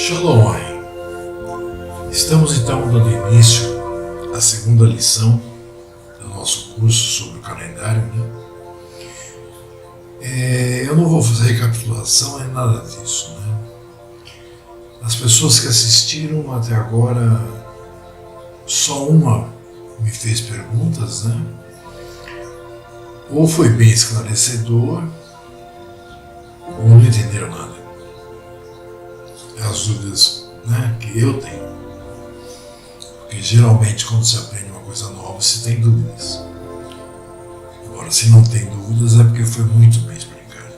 Shalom. Estamos então dando início à segunda lição do nosso curso sobre o calendário, eu não vou fazer recapitulação nem nada disso, As pessoas que assistiram até agora, só uma me fez perguntas, Ou foi bem esclarecedor, ou não entenderam nada. As dúvidas, que eu tenho. Porque geralmente quando se aprende uma coisa nova, se tem dúvidas. Agora, se não tem dúvidas, é porque foi muito bem explicado.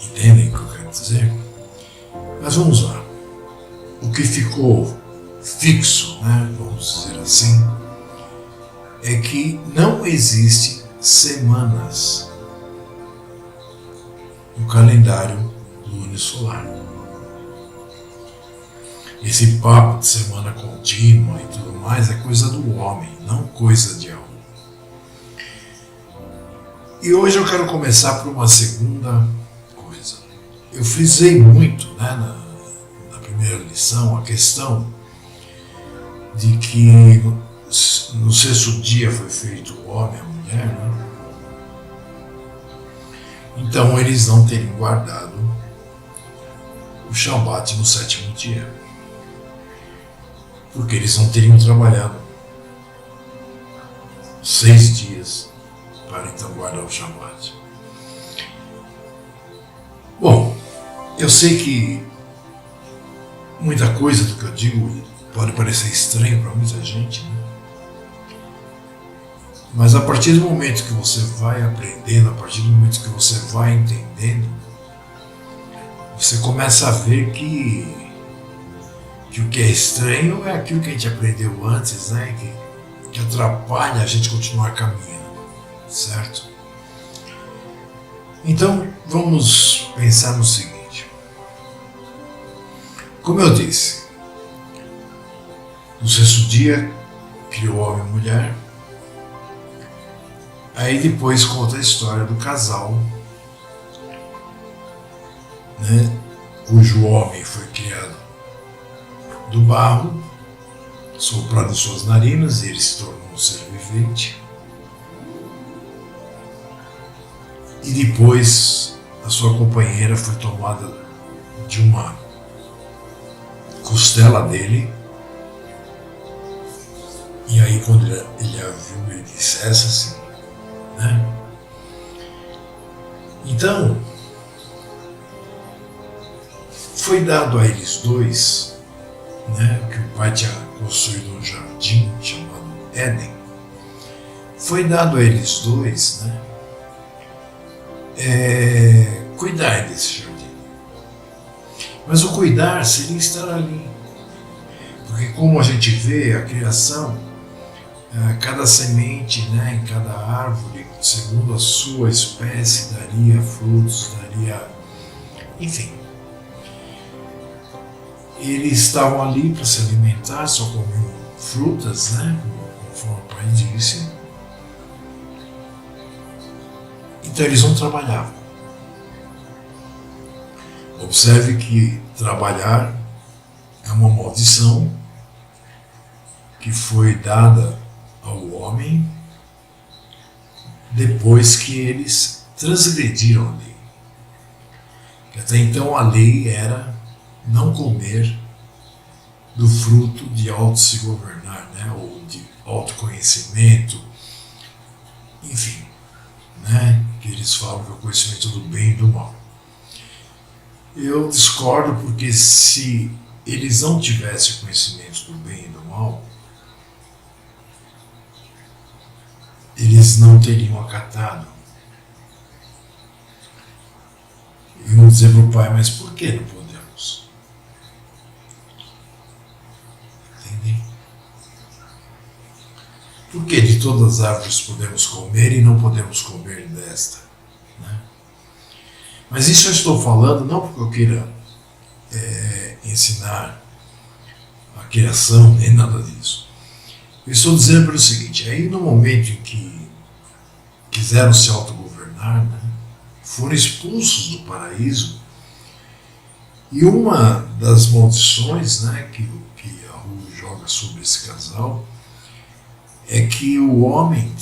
Entendem o que eu quero dizer? Mas vamos lá. O que ficou fixo, vamos dizer assim, é que não existe semanas no calendário lunisolar. Esse papo de semana contínua e tudo mais é coisa do homem, não coisa de alma. E hoje eu quero começar por uma segunda coisa. Eu frisei muito, na primeira lição, a questão de que no sexto dia foi feito o homem e a mulher, Então eles não terem guardado o Shabat no sétimo dia, porque eles não teriam trabalhado 6 dias para então guardar o Shabat. Bom, eu sei que muita coisa do que eu digo pode parecer estranho para muita gente, Mas a partir do momento que você vai aprendendo, a partir do momento que você vai entendendo, você começa a ver que o que é estranho é aquilo que a gente aprendeu antes, que atrapalha a gente continuar caminhando, certo? Então, vamos pensar no seguinte. Como eu disse, no sexto dia, criou homem e mulher. Aí depois conta a história do casal, cujo homem foi criado do barro, soprado em suas narinas, e ele se tornou um ser vivente. E depois a sua companheira foi tomada de uma costela dele. E aí quando ele a viu, ele disse, essa sim. Então, foi dado a eles dois, que o pai tinha construído um jardim chamado Éden. Foi dado a eles dois, cuidar desse jardim. Mas o cuidar seria estar ali, porque como a gente vê a criação, cada semente, em cada árvore, segundo a sua espécie, daria frutos, enfim. Eles estavam ali para se alimentar, só comiam frutas, conforme o pai disse. Então eles não trabalhavam. Observe que trabalhar é uma maldição que foi dada ao homem depois que eles transgrediram a lei. Que até então a lei era não comer do fruto de auto-se governar, ou de autoconhecimento, enfim, que eles falam que é o conhecimento do bem e do mal. Eu discordo, porque se eles não tivessem conhecimento do bem e do mal, eles não teriam acatado. E vão dizer para o pai, mas por que não podemos? Entendem? Por que de todas as árvores podemos comer e não podemos comer desta? Mas isso eu estou falando não porque eu queira ensinar a criação, nem nada disso. Eu estou dizendo pelo seguinte, aí no momento em que quiseram se autogovernar, foram expulsos do paraíso E uma das maldições, né, que a Ru joga sobre esse casal é que o homem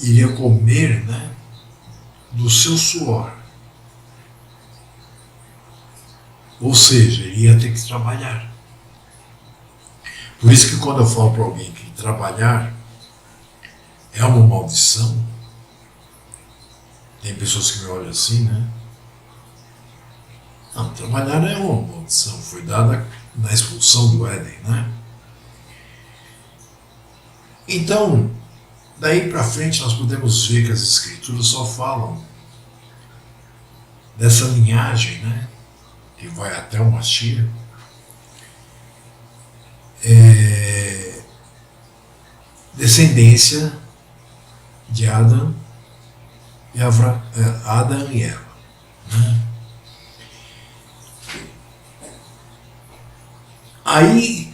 iria comer, né, do seu suor. Ou seja, ele ia ter que trabalhar. Por isso que quando eu falo para alguém que trabalhar é uma maldição, tem pessoas que me olham assim, né? Não, trabalhar é uma maldição, foi dada na expulsão do Éden, né? Então, daí para frente nós podemos ver que as escrituras só falam dessa linhagem, né? Que vai até o Mashiach, descendência de Adão e Adão e Eva. Né? Aí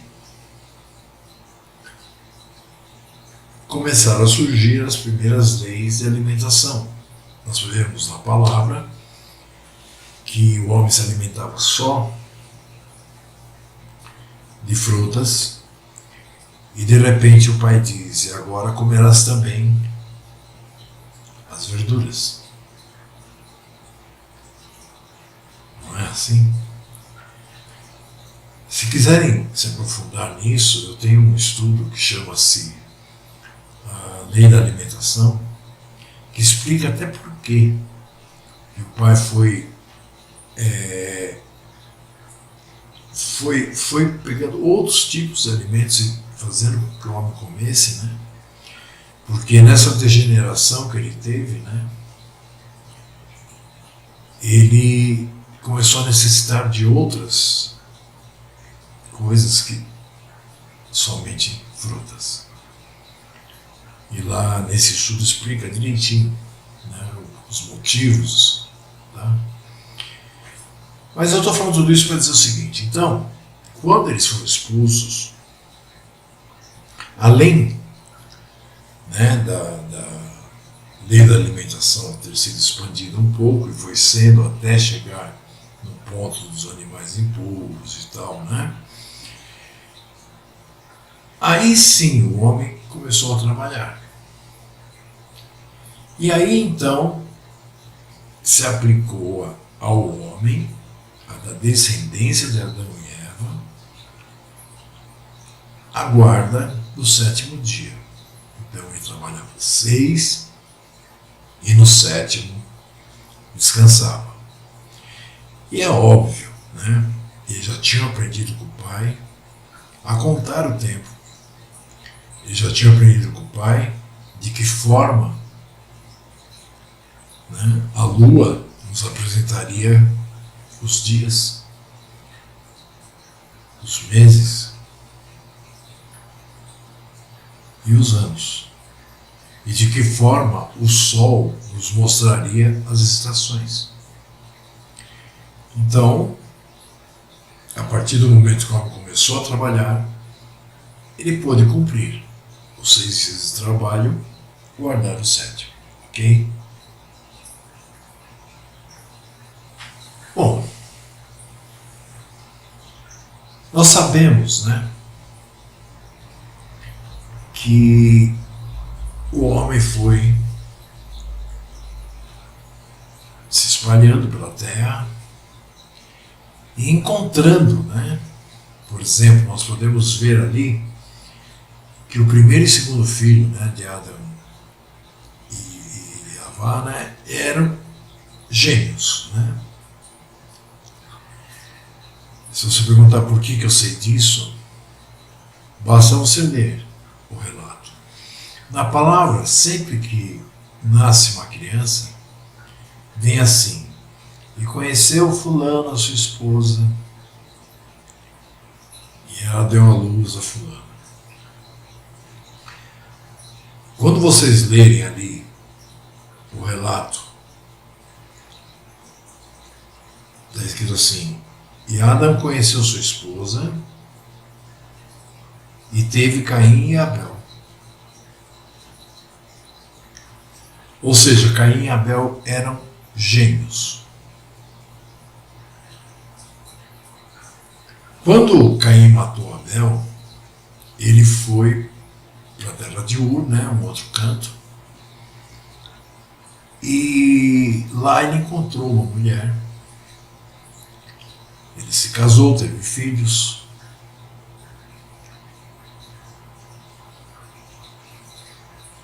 começaram a surgir as primeiras leis de alimentação. Nós vemos na palavra que o homem se alimentava só de frutas e de repente o pai diz: e agora comerás também as verduras. Não é assim? Se quiserem se aprofundar nisso, eu tenho um estudo que chama-se a Lei da Alimentação, que explica até por que o pai foi pegando outros tipos de alimentos e fazendo com que o homem comesse, né? Porque nessa degeneração que ele teve, né, ele começou a necessitar de outras coisas que somente frutas. E lá nesse estudo explica direitinho, né, os motivos. Tá? Mas eu estou falando tudo isso para dizer o seguinte: então, quando eles foram expulsos, além, né, da lei da alimentação ter sido expandida um pouco, e foi sendo até chegar no ponto dos animais impuros e tal, né? Aí sim o homem começou a trabalhar. E aí então se aplicou ao homem, da descendência de Adão e Eva, a guarda do sétimo dia. Então ele trabalhava 6 e no sétimo descansava. E é óbvio, né? Ele já tinha aprendido com o pai a contar o tempo. Ele já tinha aprendido com o pai de que forma, né, a lua nos apresentaria os dias, os meses e os anos, e de que forma o sol nos mostraria as estações. Então, a partir do momento que o homem começou a trabalhar, ele pôde cumprir os 6 dias de trabalho, guardar o sétimo, ok? Bom, nós sabemos, né, que o homem foi se espalhando pela terra e encontrando, né? Por exemplo, nós podemos ver ali que o primeiro e segundo filho, né, de Adão e Havá, né, eram gêmeos, né? Se você perguntar por que eu sei disso, basta você ler o relato. Na palavra, sempre que nasce uma criança, vem assim: e conheceu fulano a sua esposa, e ela deu à luz a fulano. Quando vocês lerem ali o relato, está escrito assim: e Adão conheceu sua esposa, e teve Caim e Abel. Ou seja, Caim e Abel eram gêmeos. Quando Caim matou Abel, ele foi para a terra de Ur, né, um outro canto, e lá ele encontrou uma mulher. Ele se casou, teve filhos.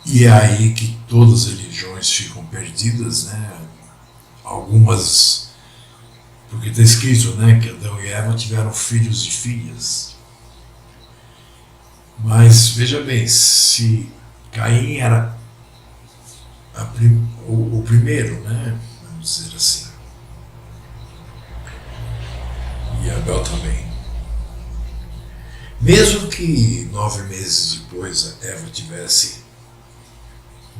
E é aí que todas as religiões ficam perdidas, né? Algumas, porque está escrito, né, que Adão e Eva tiveram filhos e filhas. Mas veja bem, se Caim era o primeiro, né, vamos dizer assim, e Abel também. Mesmo que 9 meses depois a Eva tivesse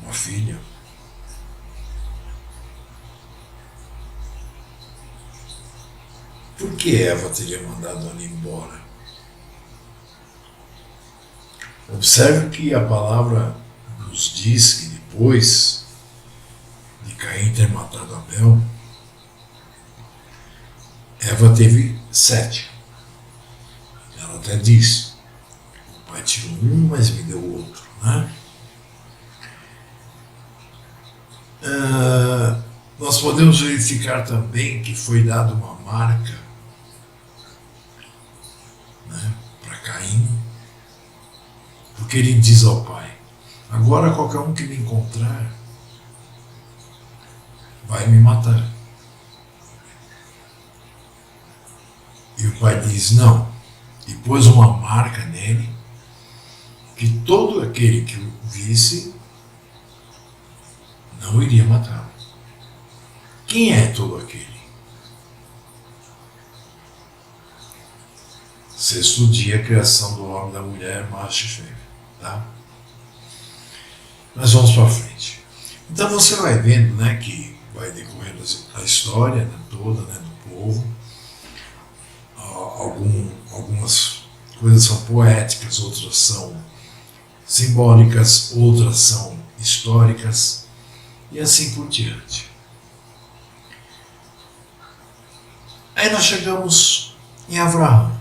uma filha, por que Eva teria mandado ele embora? Observe que a palavra nos diz que depois de Caim ter matado Abel, Eva teve 7. Ela até diz: o pai tirou um, mas me deu outro, né? Nós podemos verificar também que foi dada uma marca, né, para Caim, porque ele diz ao pai: agora qualquer um que me encontrar vai me matar. E o pai diz: não, e pôs uma marca nele, que todo aquele que o visse não iria matá-lo. Quem é todo aquele? Sexto dia, a criação do homem e da mulher, macho e fêmea. Tá? Mas vamos para frente. Então você vai vendo, né, que vai decorrendo a história, né, toda, né, do povo. Algumas coisas são poéticas, outras são simbólicas, outras são históricas, e assim por diante. Aí nós chegamos em Abraão.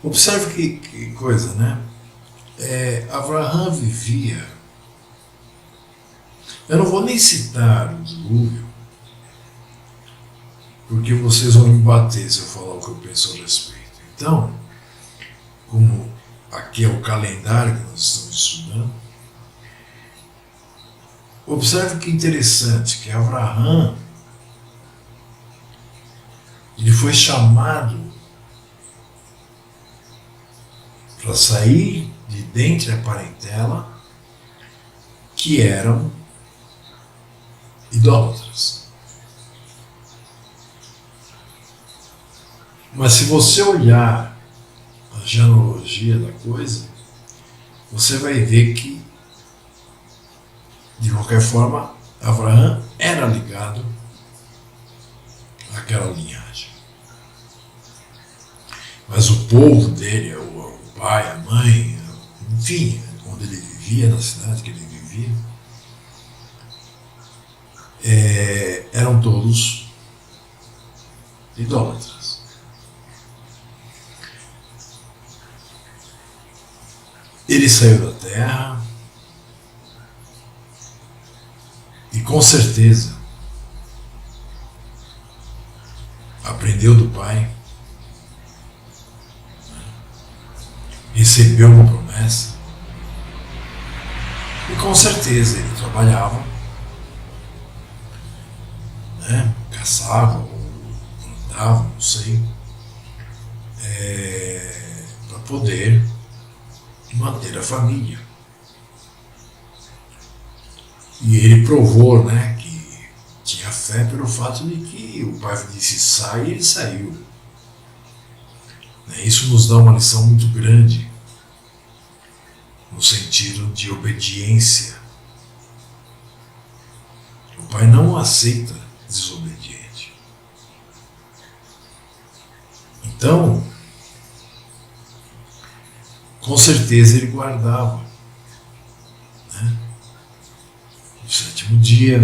Observe que coisa, né? Abraão vivia. Eu não vou nem citar o dilúvio, porque vocês vão me bater se eu falar o que eu penso a respeito. Então, como aqui é o calendário que nós estamos estudando, observe que interessante, que Abraão, ele foi chamado para sair de dentre a parentela que eram idólatras. Mas se você olhar a genealogia da coisa, você vai ver que, de qualquer forma, Abraão era ligado àquela linhagem. Mas o povo dele, o pai, a mãe, enfim, onde ele vivia, na cidade que ele vivia, eram todos idólatras. Ele saiu da terra e com certeza aprendeu do pai, recebeu uma promessa e com certeza ele trabalhava, né, caçava ou plantava, não sei, para poder manter a família. E ele provou, né, que tinha fé pelo fato de que o pai disse sai e ele saiu. Isso nos dá uma lição muito grande no sentido de obediência. O pai não aceita desobediente. Então, com certeza ele guardava, né, o 7º dia,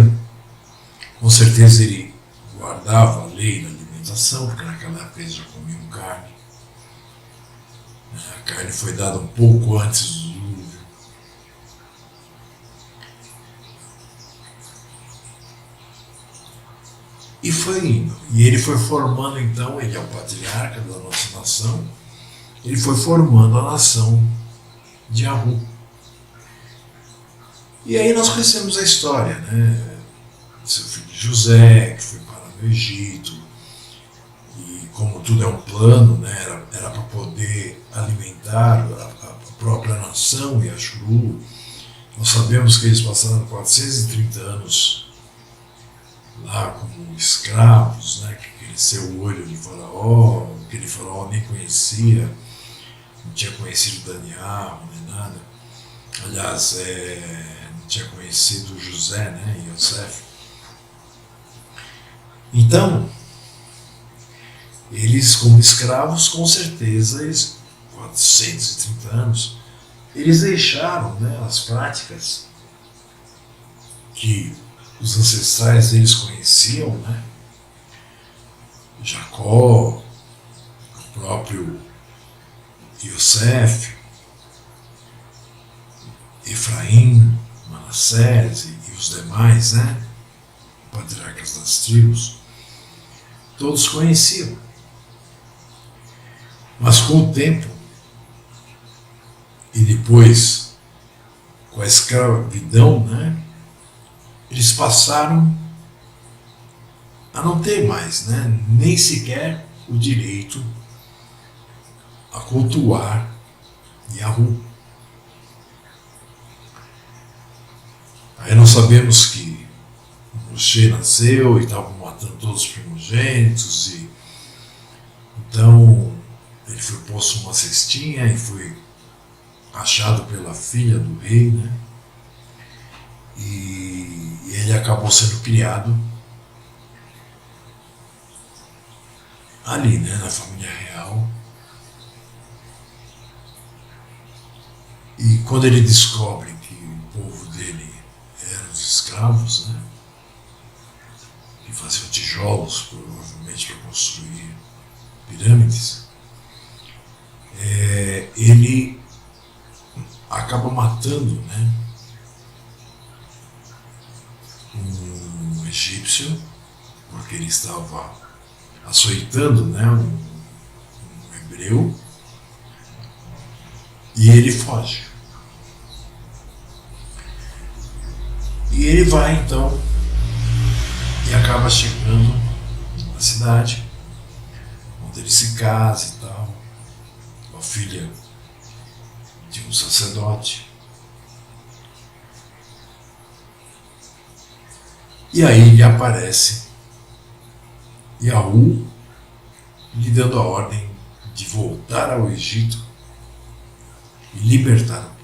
com certeza ele guardava a lei da alimentação alimentação, porque naquela época eles já comiam carne. A carne foi dada um pouco antes do dilúvio. E foi indo. E ele foi formando, então, ele é o patriarca da nossa nação, ele foi formando a nação de Arru. E aí nós conhecemos a história, né? Seu filho José, que foi para o Egito, e como tudo é um plano, né? Era para poder alimentar a própria nação e Ashuru. Nós sabemos que eles passaram 430 anos lá como escravos, né? Que cresceu o olho de Faraó, aquele Faraó nem conhecia, não tinha conhecido Daniel, nem nada. Aliás, não tinha conhecido José, né? E Yosef. Então, eles como escravos, com certeza, 430 anos, eles deixaram, né, as práticas que os ancestrais deles conheciam, né? Jacó, o próprio Yosef, Efraim, Manassés e os demais, né? Patriarcas das tribos, todos conheciam. Mas com o tempo, e depois com a escravidão, né? Eles passaram a não ter mais, né? Nem sequer o direito a cultuar Yahweh. Aí nós sabemos que Moshe nasceu e estavam matando todos os primogênitos, e então ele foi posto numa cestinha e foi achado pela filha do rei, né? E ele acabou sendo criado ali, né, na família real. E quando ele descobre que o povo dele eram os escravos, né, que faziam tijolos, provavelmente para construir pirâmides, ele acaba matando, né, um egípcio, porque ele estava açoitando, né, um hebreu, e ele foge. E ele vai então e acaba chegando na cidade, onde ele se casa e tal, com a filha de um sacerdote. E aí lhe aparece Yahweh lhe dando a ordem de voltar ao Egito e libertar o povo.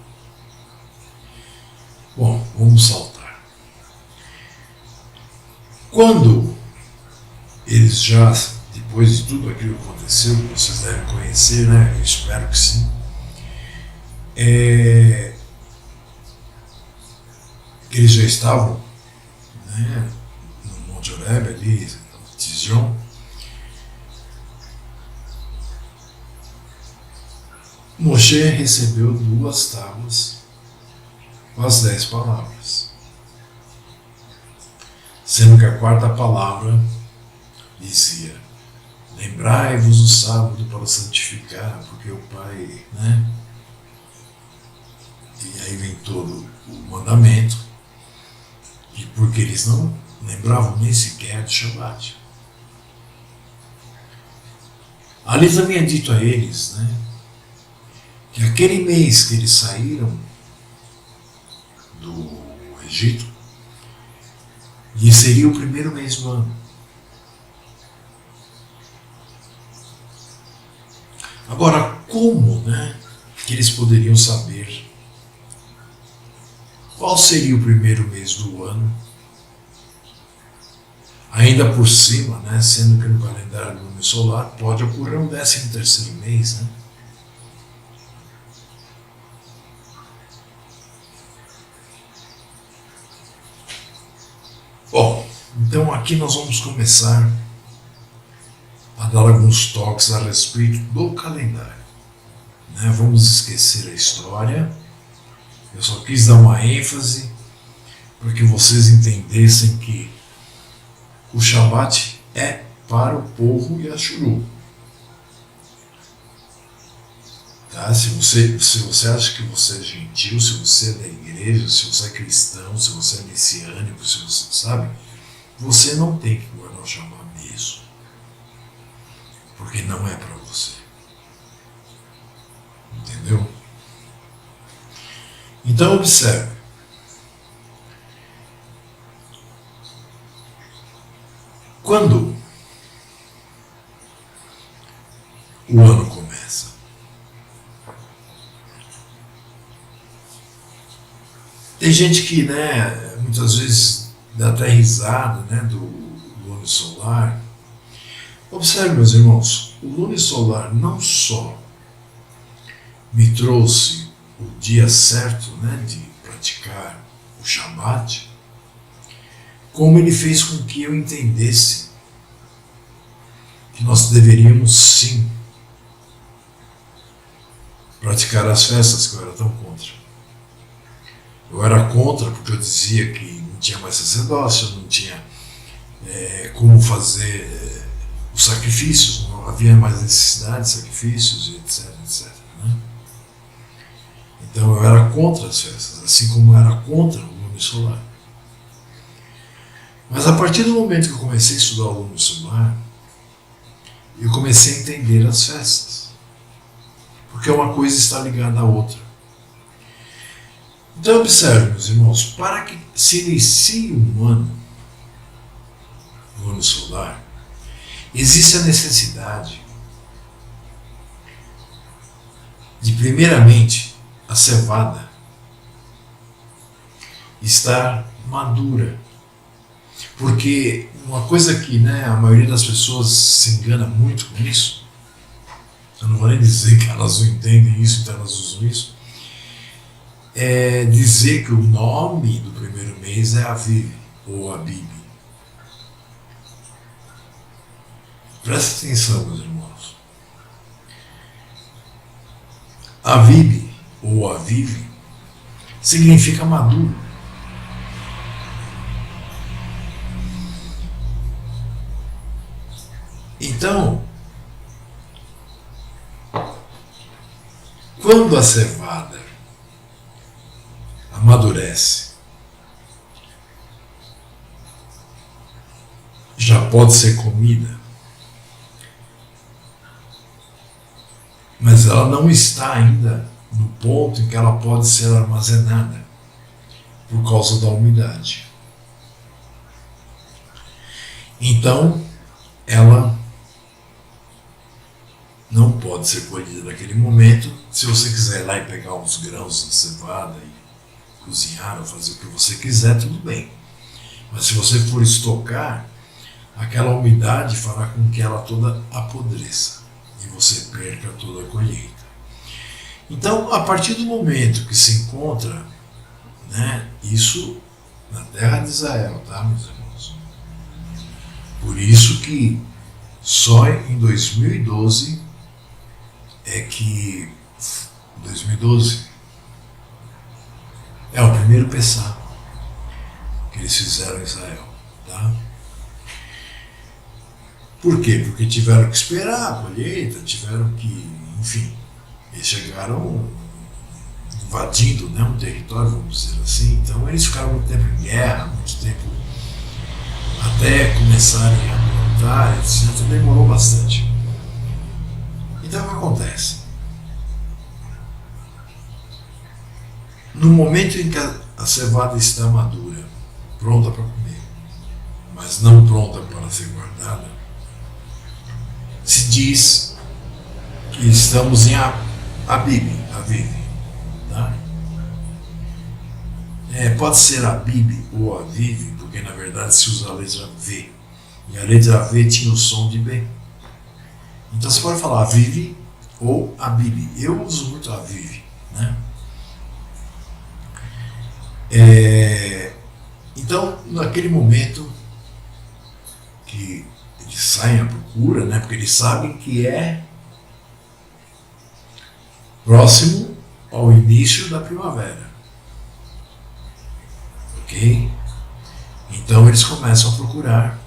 Bom, vamos saltar. Quando eles já, depois de tudo aquilo que aconteceu, que vocês devem conhecer, né? Eu espero que sim. Eles já estavam, né, no Monte Horebe, ali, no Tijon. Moshe recebeu 2 tábuas com as 10 palavras, sendo que a 4ª palavra dizia: lembrai-vos o sábado para santificar, porque o Pai, né? E aí vem todo o mandamento, e porque eles não lembravam nem sequer de Shabbat. Ali também é dito a eles, né, que aquele mês que eles saíram do Egito, e seria o primeiro mês do ano. Agora, como, né, que eles poderiam saber qual seria o primeiro mês do ano? Ainda por cima, né, sendo que no calendário lunar solar pode ocorrer um 13º mês, né? Bom, então aqui nós vamos começar dar alguns toques a respeito do calendário. Né? Vamos esquecer a história. Eu só quis dar uma ênfase para que vocês entendessem que o Shabat é para o povo Yashuru. Tá? Se você acha que você é gentil, se você é da igreja, se você é cristão, se você é messiânico, se você sabe, você não tem que guardar o Shabat mesmo. Porque não é para você. Entendeu? Então observe. Quando o ano começa, tem gente que, né, muitas vezes dá até risada, né, do lune solar. Observe, meus irmãos, o lune solar não só me trouxe o dia certo, né, de praticar o Shabat, como ele fez com que eu entendesse que nós deveríamos sim praticar as festas, que eu era tão contra. Eu era contra porque eu dizia que não tinha mais sacerdócio, não tinha como fazer os sacrifícios, não havia mais necessidade de sacrifícios, e etc, etc. Né? Então eu era contra as festas, assim como eu era contra o lune solar. Mas a partir do momento que eu comecei a estudar o lune solar, eu comecei a entender as festas. Porque uma coisa está ligada à outra. Então observe, meus irmãos, para que se inicie um ano, o lune solar, existe a necessidade de, primeiramente, a cevada estar madura. Porque uma coisa que, né, a maioria das pessoas se engana muito com isso, eu não vou nem dizer que elas não entendem isso, então elas usam isso, é dizer que o nome do primeiro mês é Aviv ou Abib. Presta atenção, meus irmãos. Aviv ou Aviv significa maduro. Então, quando a cevada amadurece, já pode ser comida, mas ela não está ainda no ponto em que ela pode ser armazenada por causa da umidade. Então, ela não pode ser colhida naquele momento. Se você quiser ir lá e pegar uns grãos de cevada e cozinhar ou fazer o que você quiser, tudo bem. Mas se você for estocar, aquela umidade fará com que ela toda apodreça e você perca toda a colheita. Então, a partir do momento que se encontra, né, isso na terra de Israel, tá, meus irmãos? Por isso que só em 2012 é que 2012 é o primeiro Pessá que eles fizeram em Israel, tá? Por quê? Porque tiveram que esperar a colheita, tiveram que, enfim, eles chegaram invadindo, né, um território, vamos dizer assim, então eles ficaram muito tempo em guerra, muito tempo até começarem a plantar, etc. Demorou bastante. Então o que acontece? No momento em que a cevada está madura, pronta para comer, mas não pronta para ser guardada, se diz que estamos em Abib, tá? Pode ser Abib ou Aviv, porque na verdade se usa a letra V, e a letra V tinha o som de B. Então você pode falar Aviv ou Abib. Eu uso muito Aviv, né? Então, naquele momento que eles saem a procura, né? Porque eles sabem que é próximo ao início da primavera. Ok? Então eles começam a procurar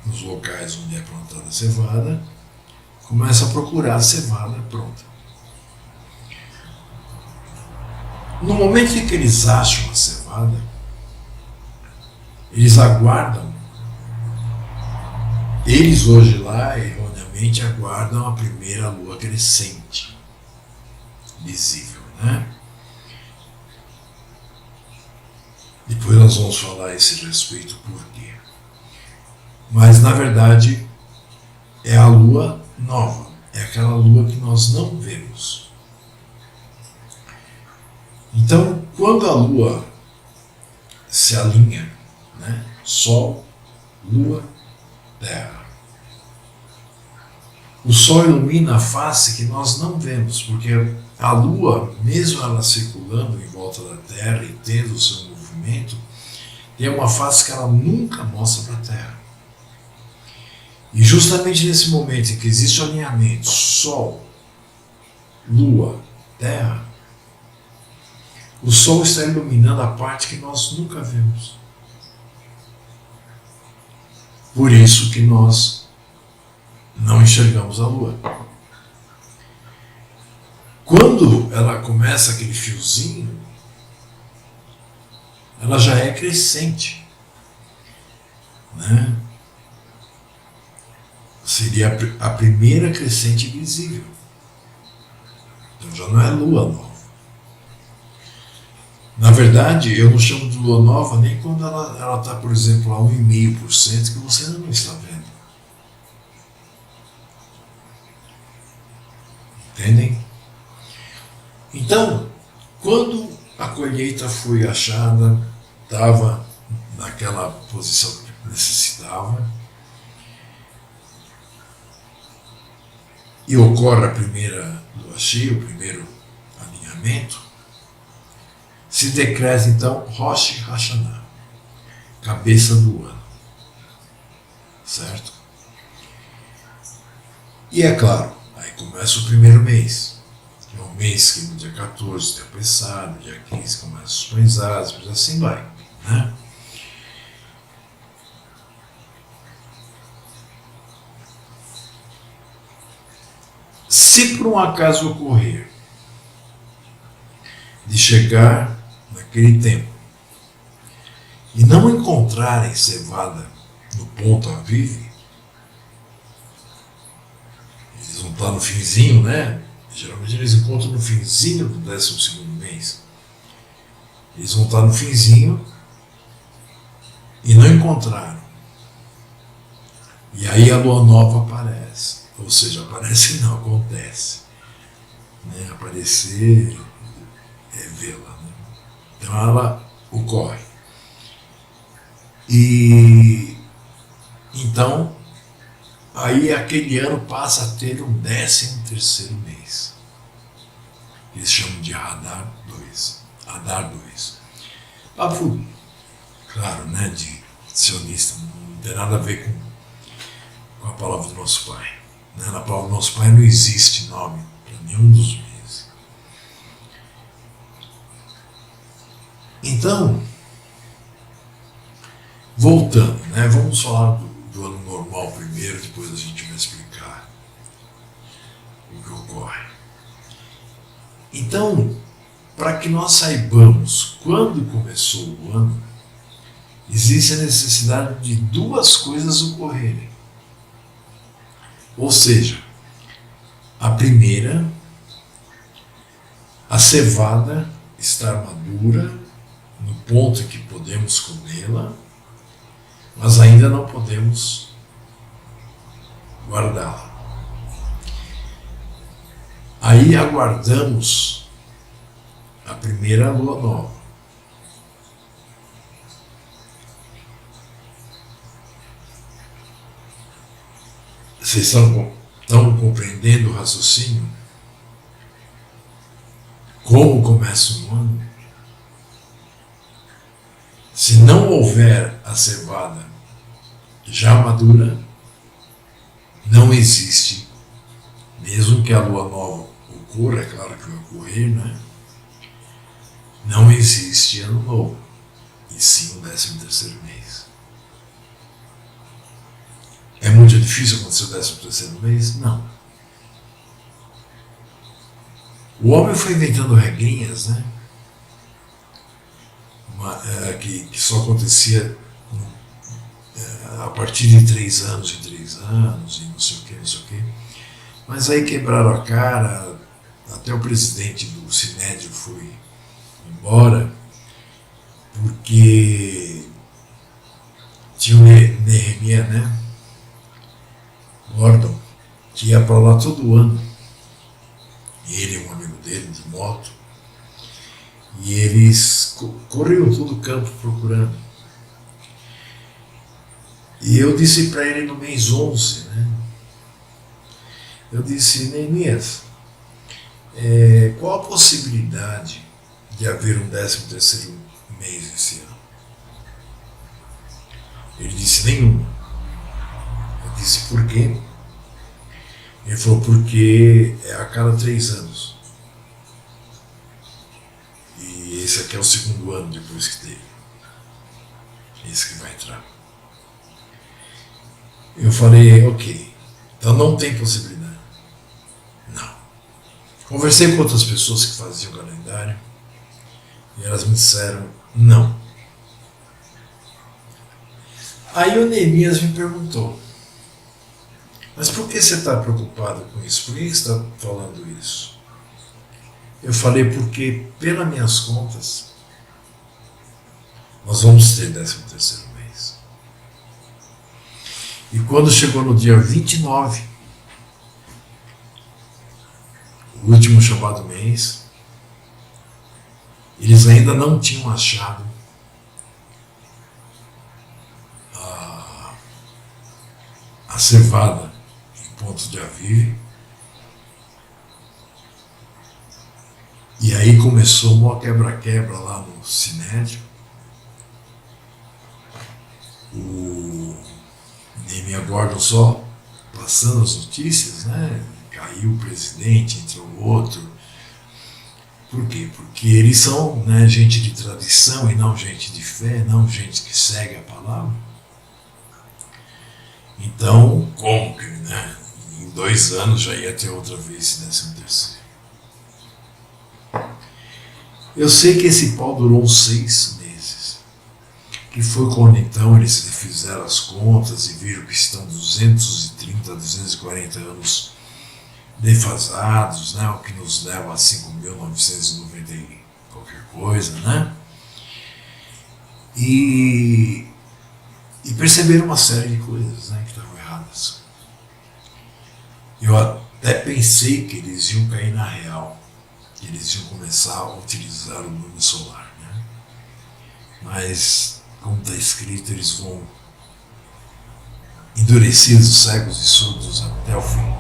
nos locais onde é plantada a cevada, começam a procurar a cevada pronta. No momento em que eles acham a cevada, eles aguardam. Eles hoje lá, erroneamente, aguardam a primeira lua crescente, visível, né? Depois nós vamos falar a esse respeito por quê. Mas, na verdade, é a lua nova, é aquela lua que nós não vemos. Então, quando a lua se alinha, né? Sol, lua, terra. O sol ilumina a face que nós não vemos, porque a lua, mesmo ela circulando em volta da terra e tendo o seu movimento, tem uma face que ela nunca mostra para a terra. E justamente nesse momento em que existe o alinhamento sol, lua, terra, o sol está iluminando a parte que nós nunca vemos. Por isso que nós não enxergamos a lua. Quando ela começa aquele fiozinho, ela já é crescente, né? Seria a primeira crescente visível. Então já não é lua nova. Na verdade, eu não chamo de lua nova nem quando ela está, por exemplo, a 1,5% que você ainda não está vendo. Entendem? Então, quando a colheita foi achada, estava naquela posição que necessitava, e ocorre a primeira lua cheia, o primeiro alinhamento, se decreta então Rosh Hashanah, cabeça do ano. Certo? E é claro, aí começa o primeiro mês. É um mês que no dia 14 tem o Pessah, no dia 15 começa os pães ázimos, assim vai, né? Se por um acaso ocorrer de chegar naquele tempo e não encontrarem cevada no ponto a vive, eles vão estar no finzinho, né? Geralmente eles encontram no finzinho do 12º mês. Eles vão estar no finzinho e não encontraram. E aí a lua nova aparece. Ou seja, aparece não, acontece. Né? Aparecer é vê-la. Né? Então ela ocorre. E então aí aquele ano passa a ter um 13º mês. Eles chamam de Adar 2. Adar 2. Papo, claro, né, de sionista, não tem nada a ver com a palavra do nosso Pai. Né? Na palavra do nosso Pai não existe nome para nenhum dos meses. Então, voltando, né, vamos falar do ano normal primeiro, depois a gente vai explicar o que ocorre. Então, para que nós saibamos quando começou o ano, existe a necessidade de duas coisas ocorrerem. Ou seja, a primeira, a cevada estar madura no ponto em que podemos comê-la, mas ainda não podemos guardá-la. Aí aguardamos a primeira lua nova. Vocês estão compreendendo o raciocínio? Como começa um ano? Se não houver a cevada já madura, não existe, mesmo que a lua nova ocorra, é claro que vai ocorrer, né? Não existe ano novo, e sim o 13º mês. É muito difícil acontecer o 13º mês? Não. O homem foi inventando regrinhas, né? Que só acontecia a partir de 3 anos em 3 anos, e não sei o que, não sei o que. Mas aí quebraram a cara, até o presidente do Sinédrio foi embora, porque tinha o Nehemiah, né? Gordon, que ia para lá todo ano. Ele e um amigo dele de moto. E eles corriam todo o campo procurando. E eu disse para ele no mês 11, né? Eu disse, Neemias, qual a possibilidade de haver um 13º mês esse ano? Ele disse, nenhuma. Eu disse, por quê? Ele falou, porque é a cada 3 anos. E esse aqui é o 2º ano depois que teve. Esse que vai entrar. Eu falei, ok, então não tem possibilidade. Não. Conversei com outras pessoas que faziam o calendário e elas me disseram, não. Aí o Neemias me perguntou, mas por que você está preocupado com isso? Por que você está falando isso? Eu falei, porque, pelas minhas contas, nós vamos ter 13º mês. E quando chegou no dia 29, o último chamado mês, eles ainda não tinham achado a cevada em pontos de avive. E aí começou uma quebra-quebra lá no Sinédrio. O Nehemiah Gordon só passando as notícias, né? Caiu o presidente, entrou outro. Por quê? Porque eles são, né, gente de tradição e não gente de fé, não gente que segue a palavra. Então, como que, né? Em 2 anos já ia ter outra vez esse 13º. Eu sei que esse pau durou 6 meses, que foi quando então eles fizeram as contas e viram que estão 230, 240 anos defasados, né? O que nos leva a 5.990 e qualquer coisa, né? E perceberam uma série de coisas, né, que estavam erradas. Eu até pensei que eles iam cair na real, que eles iam começar a utilizar o nome solar, né? Mas, como está escrito, eles vão endurecidos, cegos e surdos até o fim.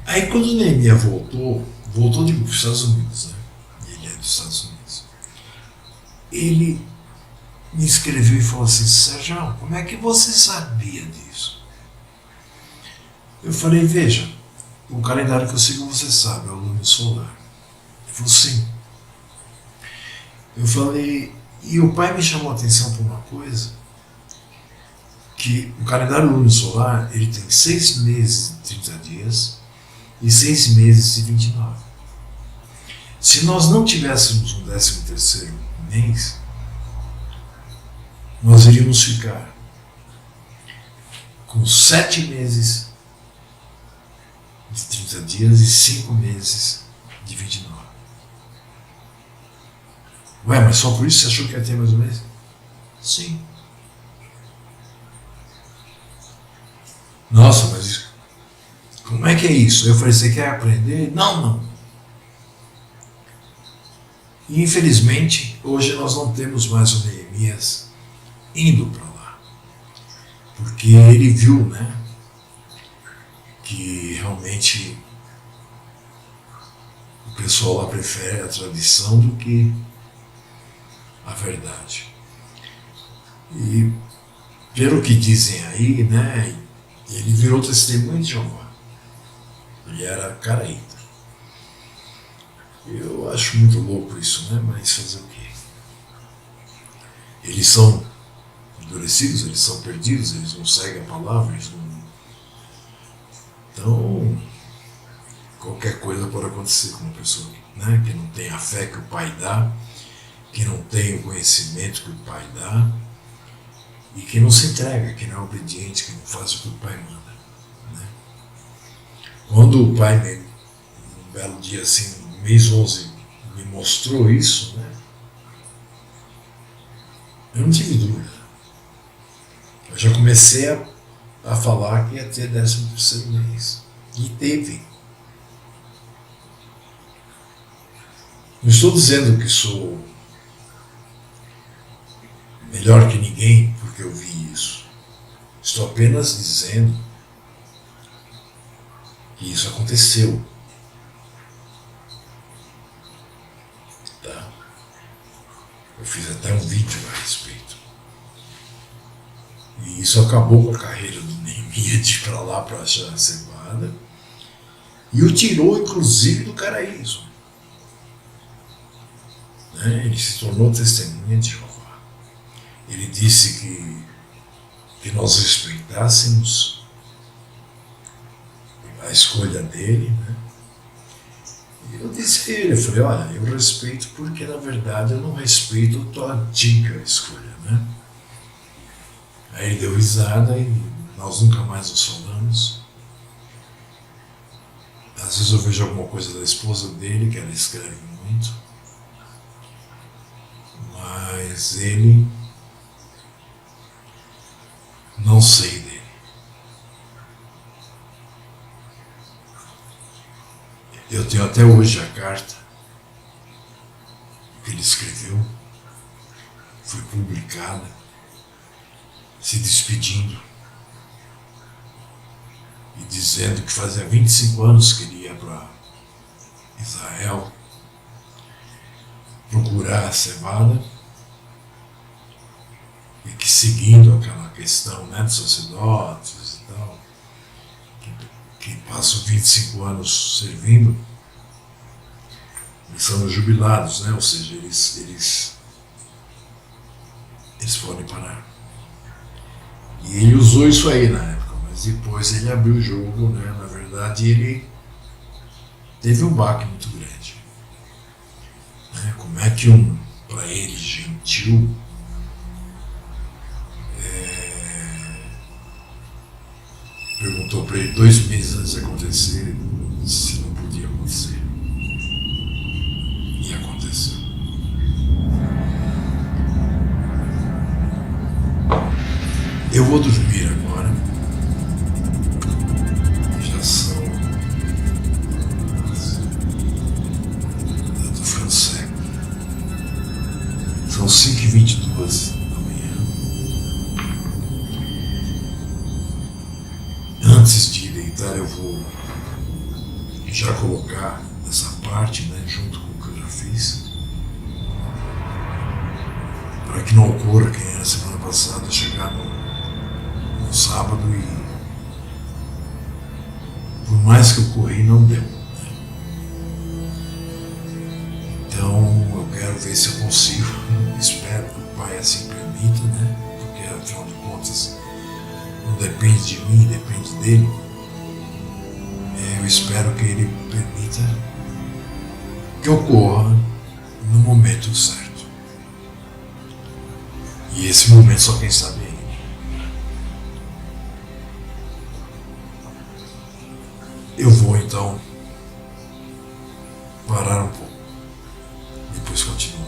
Aí quando o Nehemiah voltou para os Estados Unidos, né? Ele é dos Estados Unidos. Ele me escreveu e falou assim, Sérgio, como é que você sabia disso? Eu falei, veja, o calendário que eu sigo você sabe, é o luno solar. Ele falou, sim. Eu falei, e o pai me chamou a atenção para uma coisa, que o calendário luno solar, ele tem 6 meses e 30 dias e 6 meses e 29. Se nós não tivéssemos um 13º mês, nós iríamos ficar com 7 meses de 30 dias e 5 meses de 29. Ué, mas só por isso você achou que ia ter mais um mês? Sim. Nossa, mas isso, como é que é isso? Eu falei, você quer aprender? Não. E infelizmente, hoje nós não temos mais o Neemias indo para lá. Porque ele viu, né, que realmente o pessoal lá prefere a tradição do que a verdade. E pelo que dizem aí, né, ele virou testemunha de Jeová. Ele era caraíta. Eu acho muito louco isso, né? Mas fazer o quê? Eles são endurecidos, eles são perdidos, eles não seguem a palavra, eles não... Então, qualquer coisa pode acontecer com uma pessoa, né, que não tem a fé que o Pai dá, que não tem o conhecimento que o Pai dá, e que não se entrega, que não é obediente, que não faz o que o Pai manda. Né? Quando o Pai, um belo dia assim, no mês 11, me mostrou isso, né, eu não tive dúvida. Eu já comecei a falar que ia ter 13º mês. E teve. Não estou dizendo que sou melhor que ninguém porque eu vi isso. Estou apenas dizendo que isso aconteceu. Tá? Eu fiz até um vídeo a respeito. E isso acabou com a carreira do Neemias de ir para lá para achar a cevada. E o tirou, inclusive, do caraísmo. Né? Ele se tornou testemunha de Jeová. Ele disse que nós respeitássemos a escolha dele. Né? E eu disse a ele, eu falei, olha, eu respeito porque, na verdade, eu não respeito a tua antiga escolha. Né? Aí ele deu risada e nós nunca mais nos falamos. Às vezes eu vejo alguma coisa da esposa dele, que ela escreve muito, mas ele, não sei dele. Eu tenho até hoje a carta que ele escreveu, foi publicada, se despedindo e dizendo que fazia 25 anos que ele ia para Israel procurar a cevada e que, seguindo aquela questão, né, dos sacerdotes e tal, que passam 25 anos servindo, eles são jubilados, né, ou seja, eles podem parar. E ele usou isso aí na época, mas depois ele abriu o jogo, né? Na verdade, ele teve um baque muito grande. Né? Como é que para ele, gentil, perguntou para ele 2 meses antes de acontecer se não podia acontecer. E aconteceu. Eu vou dormir agora. Já são... Eu tô ficando cego. São 5h22 da manhã. Antes de deitar, eu vou já colocar essa parte, né, junto com o que eu já fiz, para que não ocorra que nem na semana passada chegar no sábado e, por mais que eu corri, não deu. Né? Então eu quero ver se eu consigo. Espero que o Pai assim permita, né? Porque afinal de contas não depende de mim, depende dele. Eu espero que ele permita que ocorra no momento certo. E esse momento só quem sabe é ele. Eu vou então parar um pouco. Depois continuamos.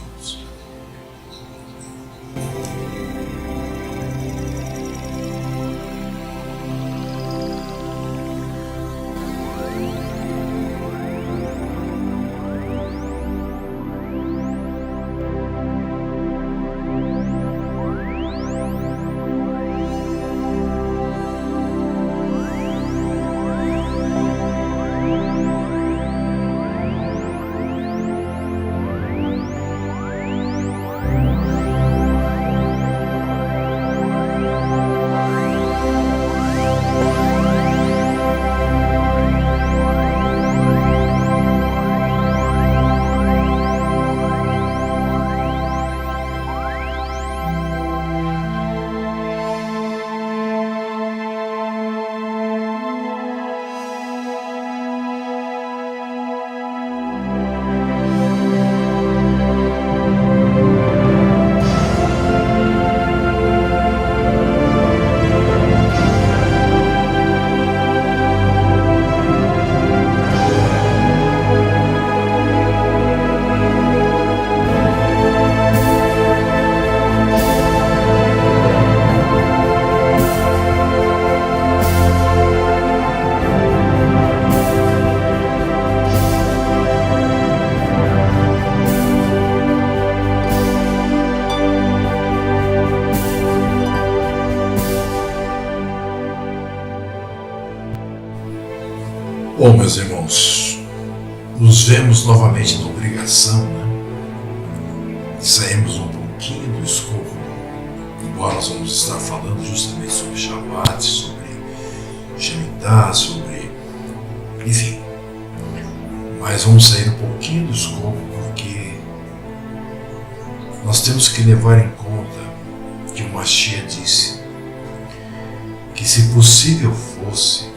Bom, meus irmãos, nos vemos novamente na obrigação, né? Saímos um pouquinho do escopo, embora nós vamos estar falando justamente sobre Shabbat, sobre Shemitah, sobre... enfim. Mas vamos sair um pouquinho do escopo porque nós temos que levar em conta que o Mashiach disse que, se possível fosse,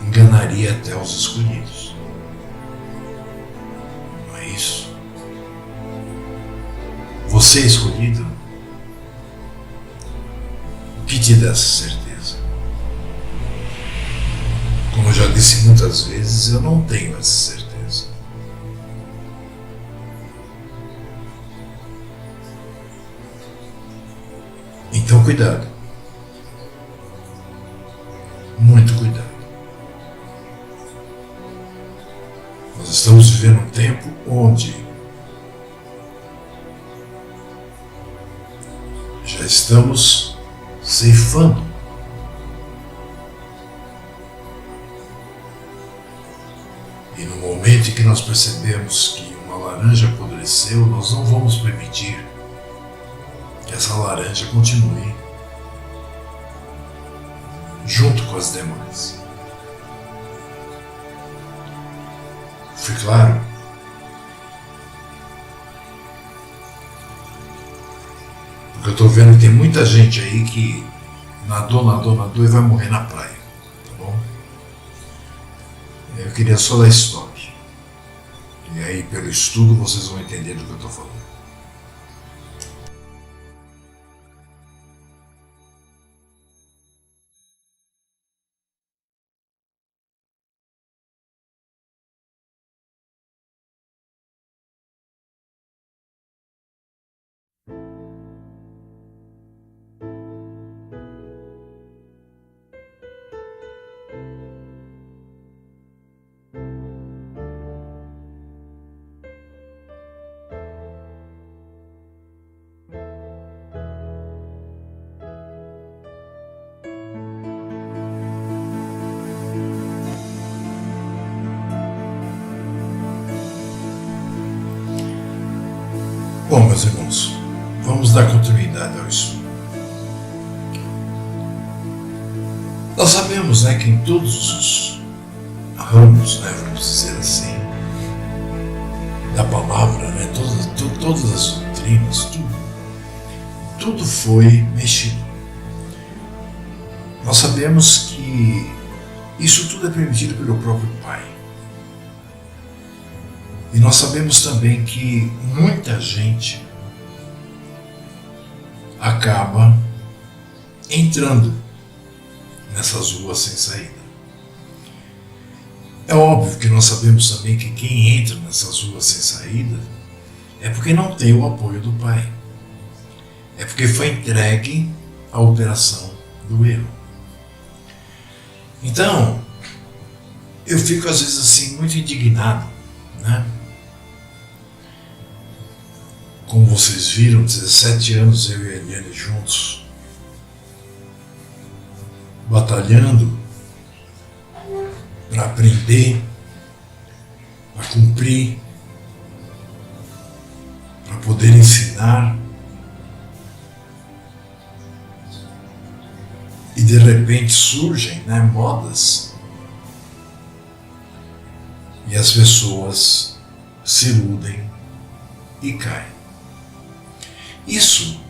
enganaria até os escolhidos. Não é isso? Você é escolhido? O que te dá essa certeza? Como eu já disse muitas vezes, eu não tenho essa certeza. Então, cuidado. Muito cuidado. Nós estamos vivendo um tempo onde já estamos ceifando. E no momento em que nós percebemos que uma laranja apodreceu, nós não vamos permitir que essa laranja continue junto com as demais. Foi claro? Porque eu estou vendo que tem muita gente aí que nadou e vai morrer na praia, tá bom? Eu queria só dar stop. E aí, pelo estudo, vocês vão entender do que eu estou falando. Bom, meus irmãos, vamos dar continuidade ao estudo. Nós sabemos, né, que em todos os ramos, né, vamos dizer assim, da palavra, né, todas as doutrinas, tudo foi mexido. Nós sabemos que isso tudo é permitido pelo próprio Pai. E nós sabemos também que muita gente acaba entrando nessas ruas sem saída. É óbvio que nós sabemos também que quem entra nessas ruas sem saída é porque não tem o apoio do Pai. É porque foi entregue à operação do erro. Então, eu fico às vezes assim muito indignado, né? Como vocês viram, 17 anos eu e a Eliane juntos, batalhando para aprender, para cumprir, para poder ensinar. E de repente surgem, né, modas e as pessoas se iludem e caem. Isso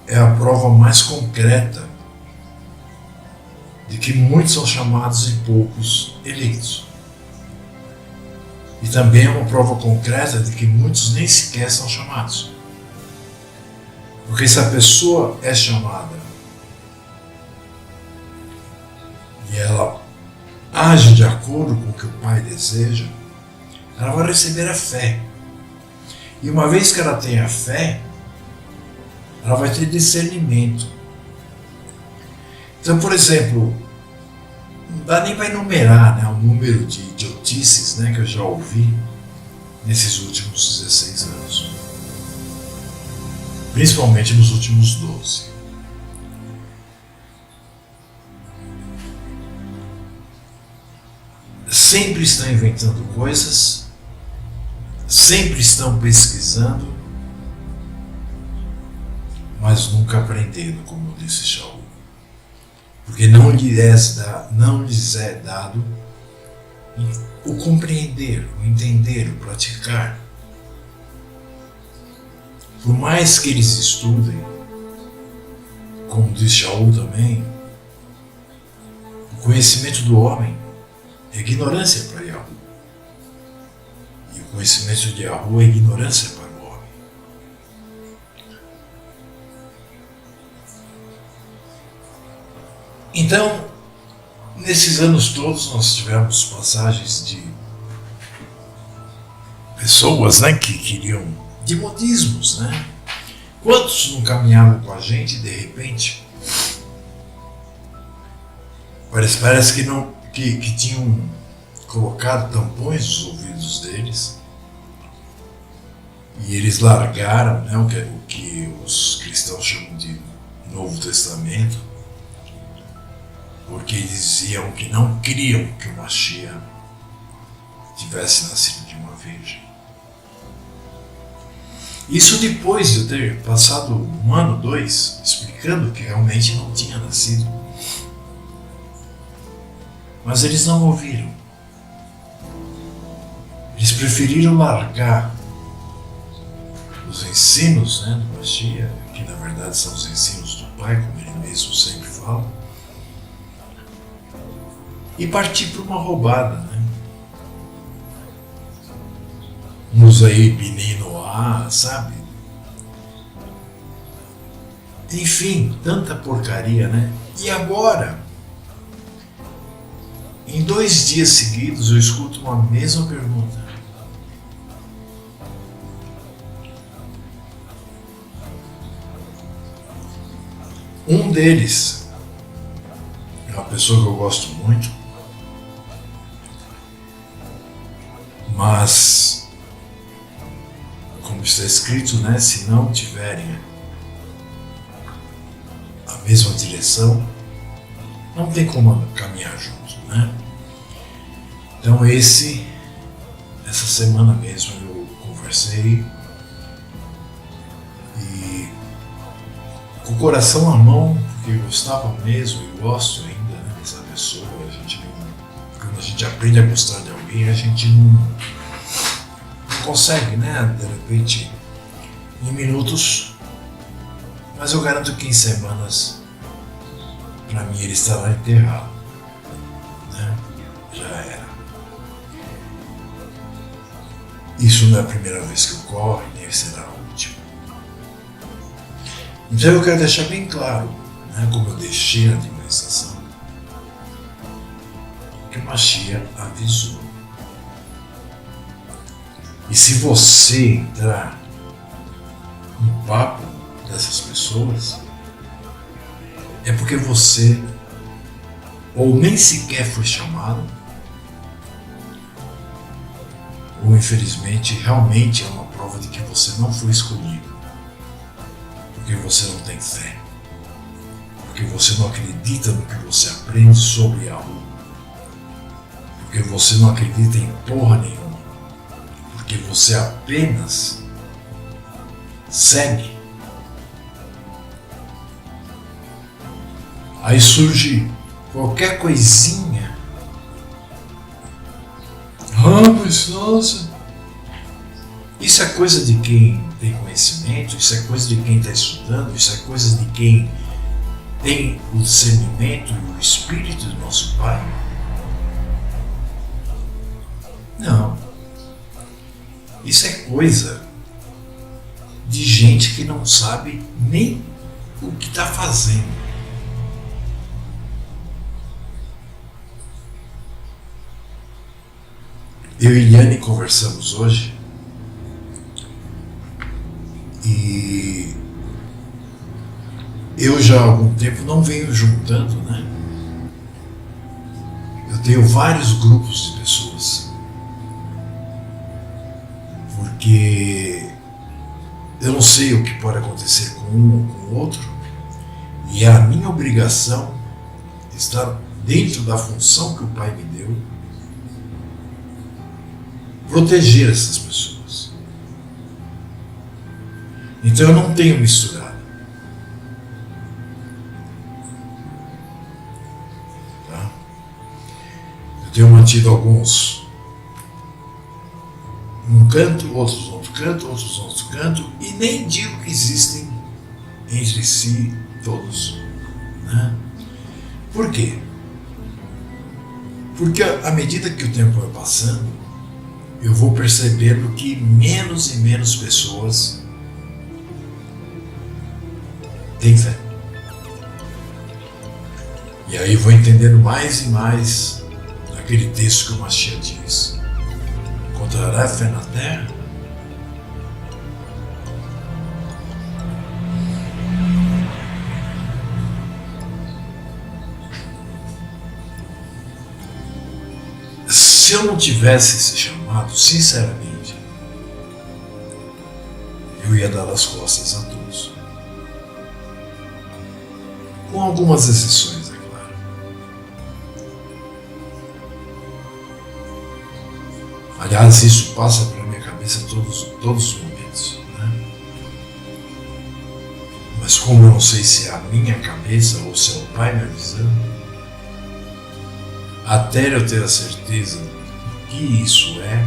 é a prova mais concreta de que muitos são chamados e poucos eleitos. E também é uma prova concreta de que muitos nem sequer são chamados. Porque se a pessoa é chamada e ela age de acordo com o que o Pai deseja, ela vai receber a fé. E uma vez que ela tem a fé, ela vai ter discernimento. Então, por exemplo, não dá nem para enumerar, né, o número de idiotices, né, que eu já ouvi nesses últimos 16 anos. Principalmente nos últimos 12. sempre estão inventando coisas, sempre estão pesquisando, mas nunca aprendendo, como disse Shaul. Porque não lhes é dado o compreender, o entender, o praticar. Por mais que eles estudem, como diz Shaul também, o conhecimento do homem é ignorância para Yahweh. E o conhecimento de Yahweh é ignorância para o homem. Então, nesses anos todos nós tivemos passagens de pessoas, né, que queriam, de modismos, né? Quantos não caminhavam com a gente e de repente parece que não que tinham colocado tampões nos ouvidos deles e eles largaram, né, o que os cristãos chamam de Novo Testamento, porque diziam que não criam que o Mashiach tivesse nascido de uma virgem. Isso depois de eu ter passado 1 ano, 2, explicando que realmente não tinha nascido. Mas eles não ouviram. Eles preferiram largar os ensinos, né, do Mashiach, que na verdade são os ensinos do Pai, como ele mesmo sempre fala, e partir para uma roubada, né? Uns aí, Binino A, sabe? Enfim, tanta porcaria, né? E agora, em 2 dias seguidos, eu escuto uma mesma pergunta. Um deles é uma pessoa que eu gosto muito, mas, como está escrito, né, se não tiverem a mesma direção, não tem como caminhar junto, né? Então essa semana mesmo eu conversei e com o coração na mão, porque eu gostava mesmo e gosto ainda, né, dessa pessoa. Quando a gente aprende a gostar de alguém, a gente não consegue, né, de repente, em minutos, mas eu garanto que em semanas, para mim, ele estará enterrado, né? Já era. Isso não é a primeira vez que ocorre, nem será a última. Então eu quero deixar bem claro, né, como eu deixei na administração, que o Mashiach avisou. E se você entrar no papo dessas pessoas, é porque você ou nem sequer foi chamado, ou infelizmente realmente é uma prova de que você não foi escolhido, porque você não tem fé, porque você não acredita no que você aprende sobre Yahweh, porque você não acredita em porra nenhuma, porque você apenas segue. Aí surge qualquer coisinha. Mas nossa, isso é coisa de quem tem conhecimento, isso é coisa de quem está estudando, isso é coisa de quem tem o discernimento e o espírito do nosso Pai. Não. Isso é coisa de gente que não sabe nem o que está fazendo. Eu e Liane conversamos hoje e eu já há algum tempo não venho juntando, né? Eu tenho vários grupos de pessoas, porque eu não sei o que pode acontecer com um ou com o outro, e é a minha obrigação estar dentro da função que o Pai me deu proteger essas pessoas. Então eu não tenho misturado. Tá? Eu tenho mantido alguns num canto, outros no outro canto, outros no outro canto, e nem digo que existem entre si todos. Né? Por quê? Porque à medida que o tempo vai passando, eu vou percebendo que menos e menos pessoas têm fé. E aí vou entendendo mais e mais aquele texto que o Mashiach diz: encontrará fé na terra? Se eu não tivesse esse chamado, sinceramente, eu ia dar as costas a todos. Com algumas exceções, é claro. Aliás, isso passa pela minha cabeça todos os momentos. Né? Mas como eu não sei se é a minha cabeça ou se é o Pai me avisando, até eu ter a certeza do que isso é,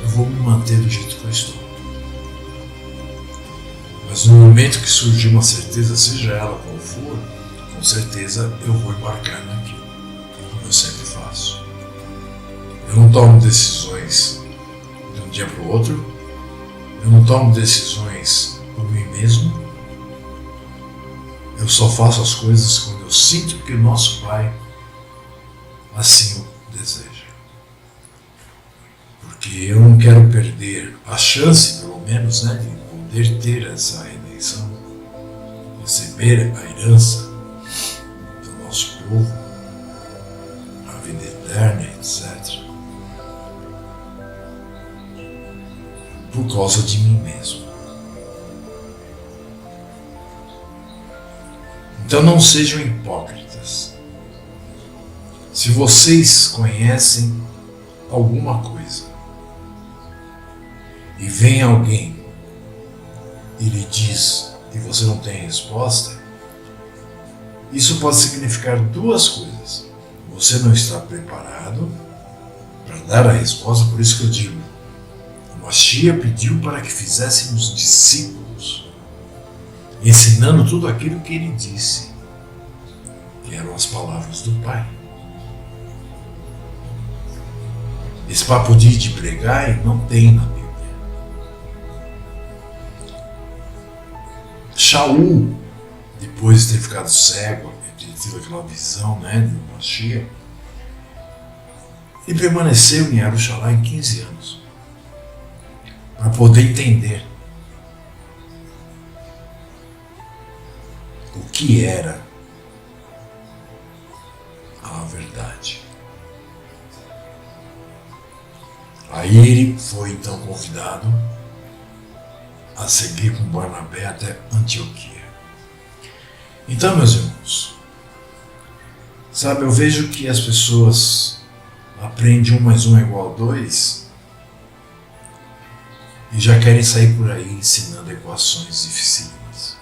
eu vou me manter do jeito que eu estou. Mas no momento que surgir uma certeza, seja ela qual for, com certeza eu vou embarcar naquilo, como eu sempre faço. Eu não tomo decisões de um dia para o outro, eu não tomo decisões por mim mesmo, eu só faço as coisas quando eu sinto que o nosso Pai assim o deseja. Porque eu não quero perder a chance, pelo menos, né, de poder ter essa redenção, receber a herança do nosso povo, a vida eterna, etc. Por causa de mim mesmo. Então não sejam hipócritas. Se vocês conhecem alguma coisa e vem alguém e lhe diz que você não tem resposta, isso pode significar duas coisas. Você não está preparado para dar a resposta, por isso que eu digo, o Mashiach pediu para que fizéssemos discípulos, ensinando tudo aquilo que ele disse, que eram as palavras do Pai. Esse papo de pregar não tem na Bíblia. Shaul, depois de ter ficado cego, de ter tido aquela visão, né, de Mashiach, ele permaneceu em Jerusalém 15 anos para poder entender o que era a verdade. Aí ele foi então convidado a seguir com Barnabé até Antioquia. Então, meus irmãos, sabe, eu vejo que as pessoas aprendem 1 mais 1 é igual a 2 e já querem sair por aí ensinando equações dificílimas.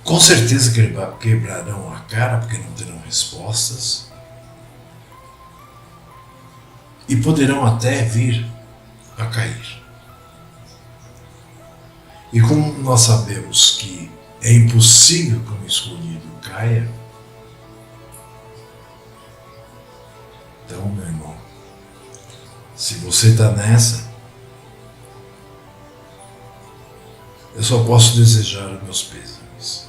Com certeza quebrarão a cara porque não terão respostas e poderão até vir a cair. E como nós sabemos que é impossível que um escolhido caia, então, meu irmão, se você está nessa, eu só posso desejar os meus pêsames.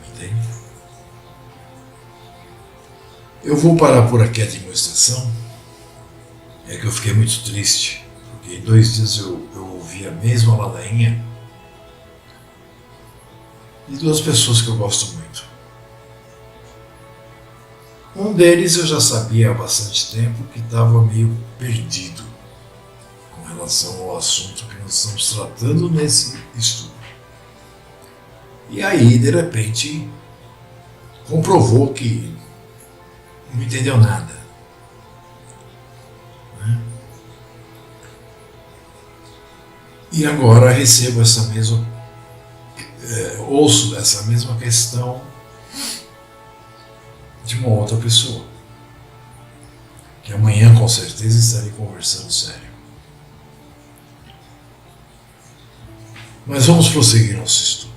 Entende? Eu vou parar por aqui a demonstração. É que eu fiquei muito triste, porque em 2 dias eu ouvi a mesma ladainha de 2 pessoas que eu gosto muito. Um deles eu já sabia há bastante tempo que estava meio perdido com relação ao assunto que nós estamos tratando nesse estudo. E aí, de repente, comprovou que não entendeu nada. Né? E agora recebo essa mesma, ouço essa mesma questão de uma outra pessoa, que amanhã com certeza estarei conversando sério. Mas vamos prosseguir nosso estudo.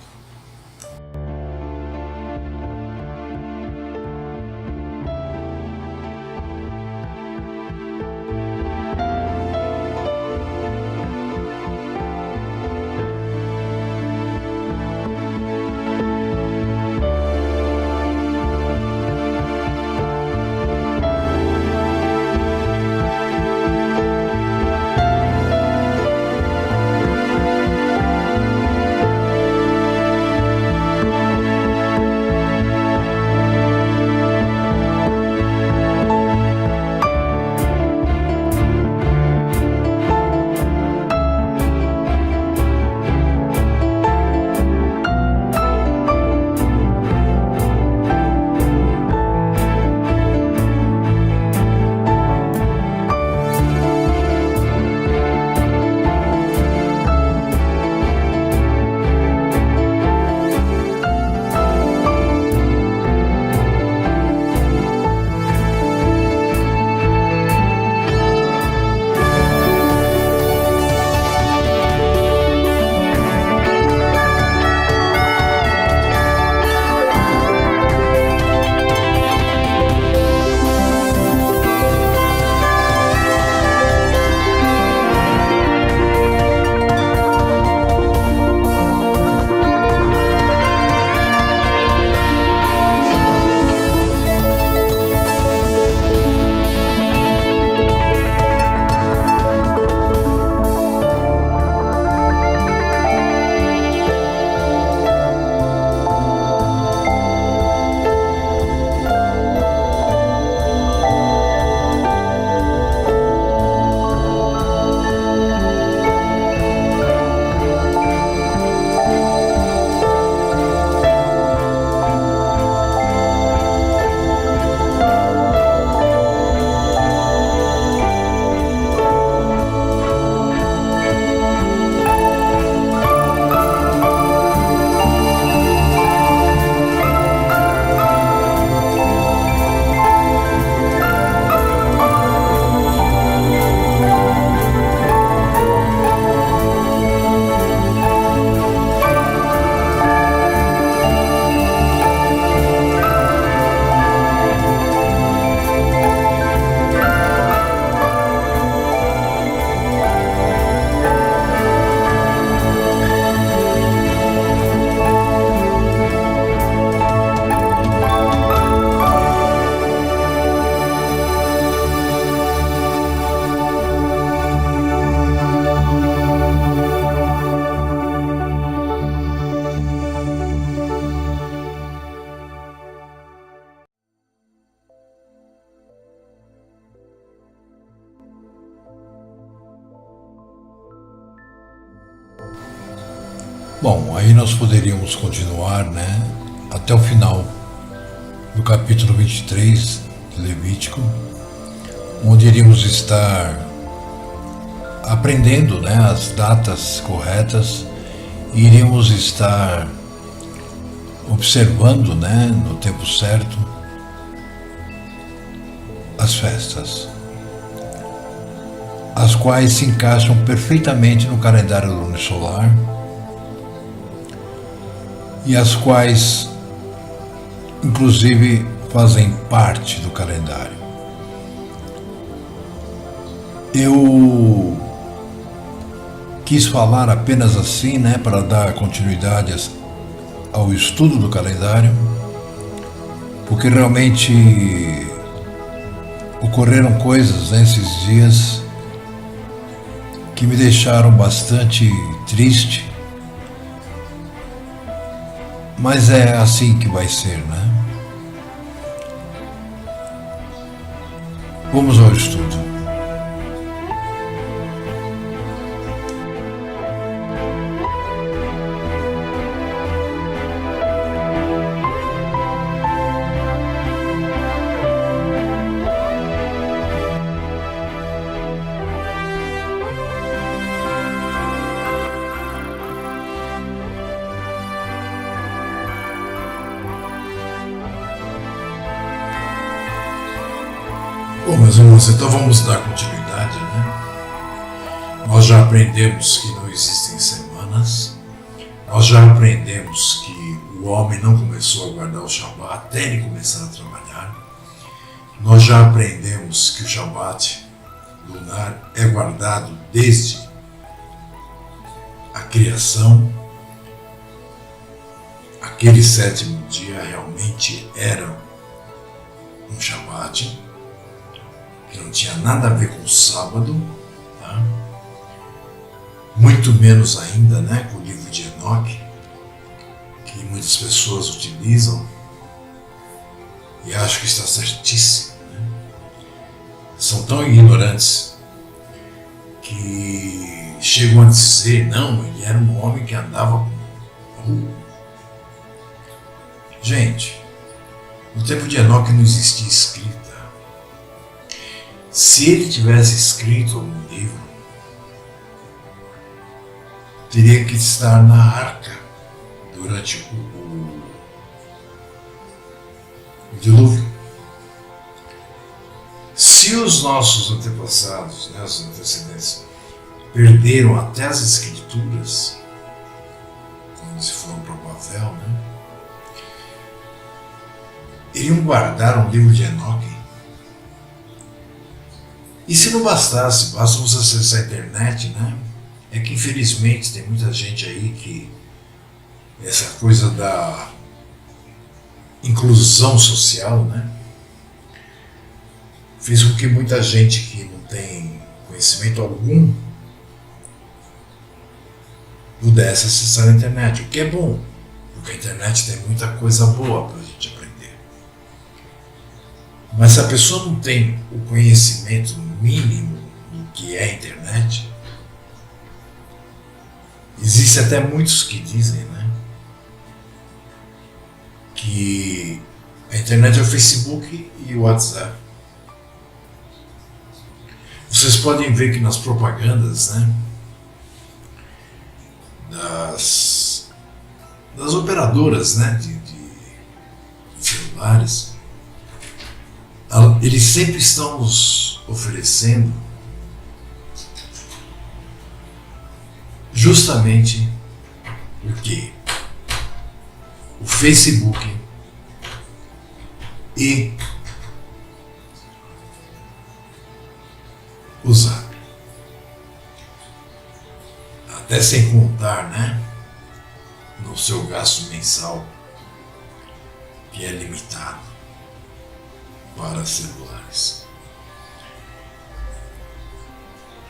Bom, aí nós poderíamos continuar, né, até o final do capítulo 23 de Levítico, onde iríamos estar aprendendo, né, as datas corretas e iríamos estar observando, né, no tempo certo as festas, as quais se encaixam perfeitamente no calendário lunisolar e as quais, inclusive, fazem parte do calendário. Eu quis falar apenas assim, né, para dar continuidade ao estudo do calendário, porque realmente ocorreram coisas nesses dias que me deixaram bastante triste. Mas é assim que vai ser, né? Vamos ao estudo. Bom, meus irmãos, então vamos dar continuidade, né? Nós já aprendemos que não existem semanas, nós já aprendemos que o homem não começou a guardar o Shabat até ele começar a trabalhar, nós já aprendemos que o Shabat lunar é guardado desde a criação. Aquele sétimo dia realmente era um Shabat, que não tinha nada a ver com o sábado, tá? Muito menos ainda, né, com o livro de Enoque, que muitas pessoas utilizam, e acho que está certíssimo, né? São tão ignorantes que chegam a dizer, não, ele era um homem que andava com... Gente, no tempo de Enoque não existia escrita. Se ele tivesse escrito algum livro, teria que estar na arca durante o dilúvio. Se os nossos antepassados, né, os antecedentes, perderam até as escrituras, quando se foram para Babel, né, iriam guardar um livro de Enoque. E se não bastasse, basta você acessar a internet, né? É que infelizmente tem muita gente aí que essa coisa da inclusão social, né, fez com que muita gente que não tem conhecimento algum pudesse acessar a internet, o que é bom, porque a internet tem muita coisa boa para a gente aprender. Mas se a pessoa não tem o conhecimento mínimo do que é a internet, existe até muitos que dizem, né, que a internet é o Facebook e o WhatsApp. Vocês podem ver que nas propagandas, né, das operadoras, né, de celulares, eles sempre estão nos oferecendo justamente o quê? O Facebook e o Zap. Até sem contar, né, no seu gasto mensal, que é limitado para celulares.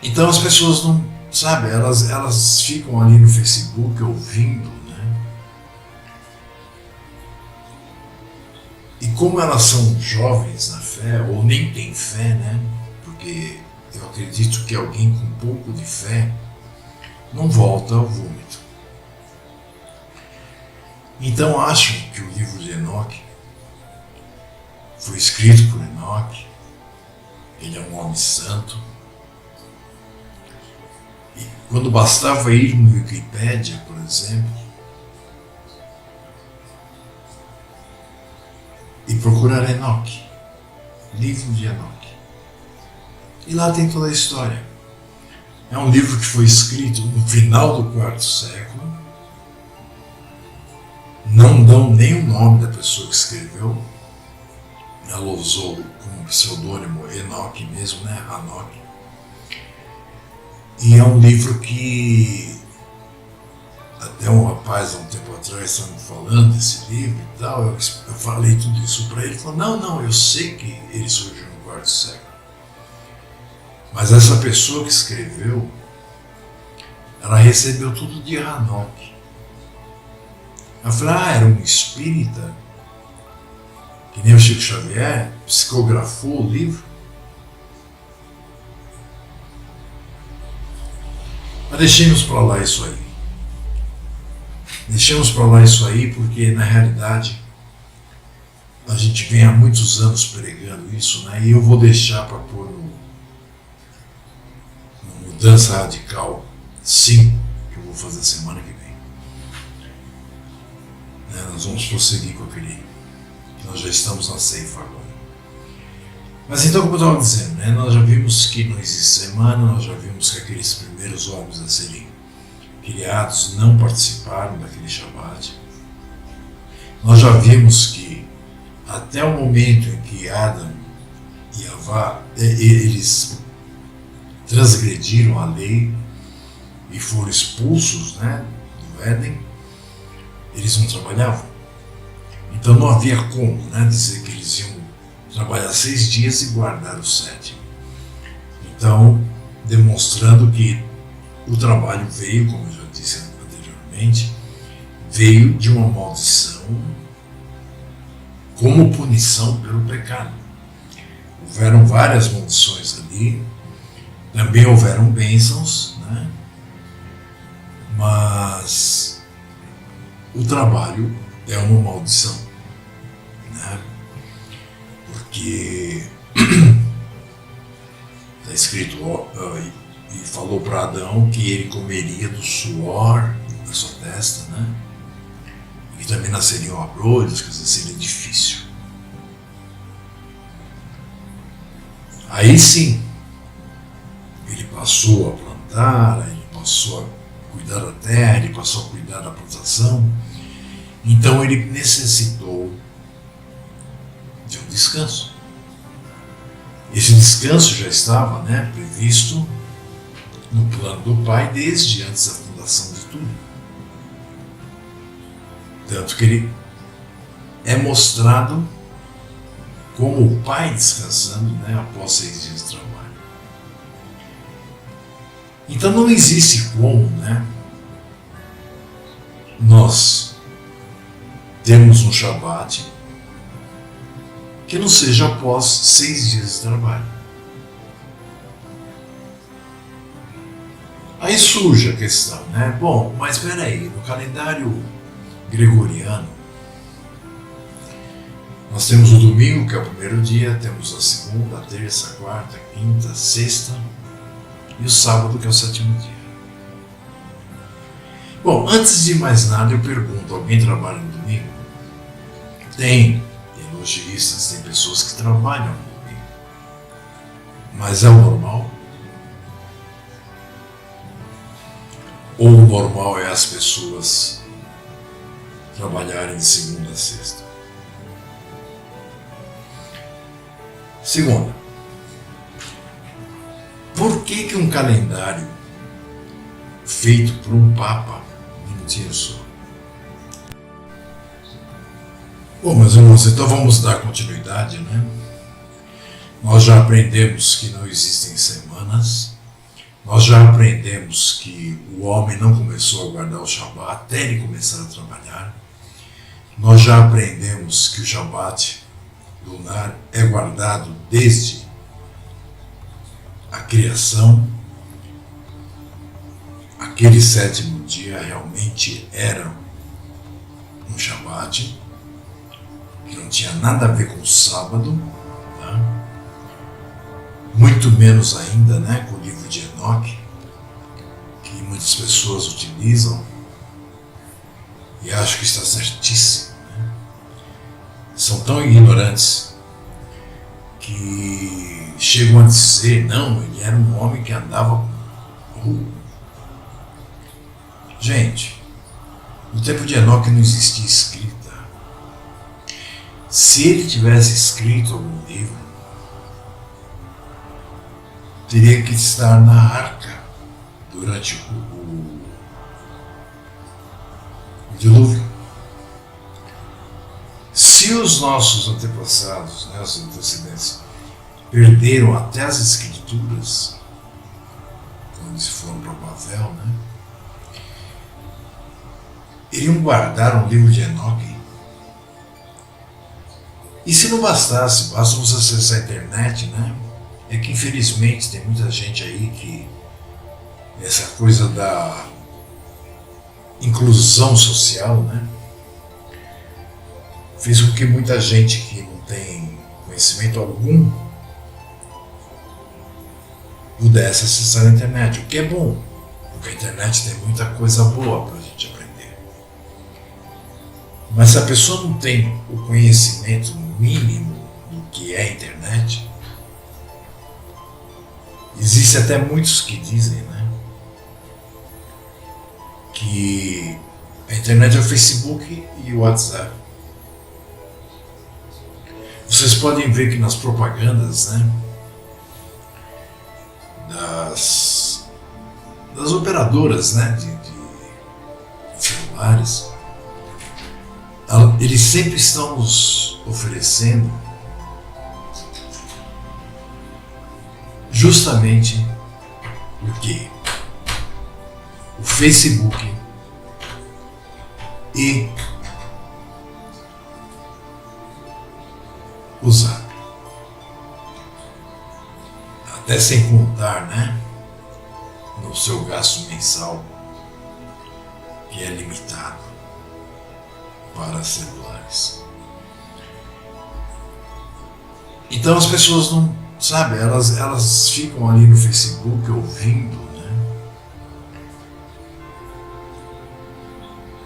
Então as pessoas não, sabe, elas ficam ali no Facebook ouvindo, né? E como elas são jovens na fé, ou nem têm fé, né? Porque eu acredito que alguém com um pouco de fé não volta ao vômito. Então acham que o livro de Enoque foi escrito por Enoque, ele é um homem santo, e quando bastava ir no Wikipédia, por exemplo, e procurar Enoque, livro de Enoque, e lá tem toda a história. É um livro que foi escrito no final do quarto século, não dão nem o nome da pessoa que escreveu. Ela usou como pseudônimo Enoque mesmo, né? Hanoque. E é um livro que até um rapaz há um tempo atrás estava me falando desse livro e tal. Eu falei tudo isso para ele. Ele falou: não, eu sei que ele surgiu no quarto século. Mas essa pessoa que escreveu, ela recebeu tudo de Hanoque. Ela falou: era um espírita, que nem o Chico Xavier, psicografou o livro. Mas deixemos para lá isso aí. Deixemos para lá isso aí, porque na realidade a gente vem há muitos anos pregando isso, né? E eu vou deixar para pôr no Mudança Radical 5, que eu vou fazer semana que vem. Né? Nós vamos prosseguir com aquele. Nós já estamos na ceifa agora. Mas então, como eu estava dizendo, né, nós já vimos que não existe semana, nós já vimos que aqueles primeiros homens a serem criados não participaram daquele Shabat. Nós já vimos que até o momento em que Adão e Havá, eles transgrediram a lei e foram expulsos, né, do Éden, eles não trabalhavam. Então não havia como, né, dizer que eles iam trabalhar 6 dias e guardar o 7º. Então, demonstrando que o trabalho veio, como eu já disse anteriormente, veio de uma maldição como punição pelo pecado. Houveram várias maldições ali, também houveram bênçãos, né? Mas o trabalho é uma maldição, né? Porque está escrito, e falou para Adão que ele comeria do suor da sua testa, né? E também nasceriam abrolhos, quer dizer, seria difícil. Aí sim, ele passou a plantar, ele passou a cuidar da terra, ele passou a cuidar da plantação. Então ele necessitou de um descanso. Esse descanso já estava, né, previsto no plano do Pai desde antes da fundação de tudo. Tanto que ele é mostrado como o Pai descansando, né, após 6 dias de trabalho. Então não existe como, né, nós temos um Shabat que não seja após 6 dias de trabalho. Aí surge a questão, né? Bom, mas espera aí, no calendário gregoriano, nós temos o domingo, que é o primeiro dia, temos a segunda, a terça, a quarta, a quinta, a sexta e o sábado, que é o 7º dia. Bom, antes de mais nada, eu pergunto, alguém trabalha no domingo? Tem elogistas, tem pessoas que trabalham no domingo. Mas é o normal? Ou o normal é as pessoas trabalharem de segunda a sexta? Segunda, por que um calendário feito por um Papa, um minutinho só? Bom, meus irmãos, então vamos dar continuidade, né? Nós já aprendemos que não existem semanas, nós já aprendemos que o homem não começou a guardar o Shabat até ele começar a trabalhar, nós já aprendemos que o Shabat lunar é guardado desde a criação. Aquele 7º dia realmente era um Shabat, que não tinha nada a ver com o sábado, tá? Muito menos ainda, né, com o livro de Enoque, que muitas pessoas utilizam, e acho que está certíssimo, né? São tão ignorantes que chegam a dizer, não, ele era um homem que andava com... Gente, no tempo de Enoque não existia escrita. Se ele tivesse escrito algum livro, teria que estar na arca durante o dilúvio. Se os nossos antepassados, né, os antecedentes, perderam até as escrituras, quando eles foram para Babel, né, iriam guardar um livro de Enoque. E se não bastasse, basta você acessar a internet, né? É que infelizmente tem muita gente aí que essa coisa da inclusão social, né, fez com que muita gente que não tem conhecimento algum pudesse acessar a internet, o que é bom, porque a internet tem muita coisa boa para a gente aprender. Mas se a pessoa não tem o conhecimento mínimo do que é a internet, Existem até muitos que dizem, né, que a internet é o Facebook e o WhatsApp. Vocês podem ver que nas propagandas, né, das operadoras, né, de celulares, eles sempre estão nos oferecendo justamente o que? O Facebook e o Zap. Até sem contar, né, no seu gasto mensal, que é limitado para celulares. Então as pessoas não, sabe, elas ficam ali no Facebook ouvindo, né?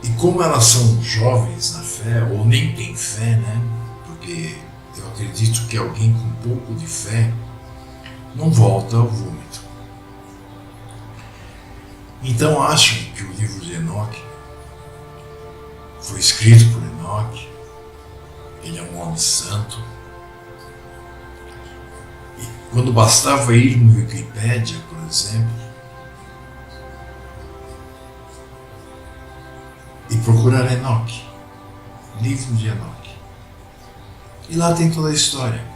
E como elas são jovens na fé, ou nem têm fé, né? Porque eu acredito que alguém com um pouco de fé não volta ao vômito. Então acham que o livro de Enoque foi escrito por Enoque, ele é um homem santo, e quando bastava ir no Wikipédia, por exemplo, e procurar Enoque, livro de Enoque, e lá tem toda a história.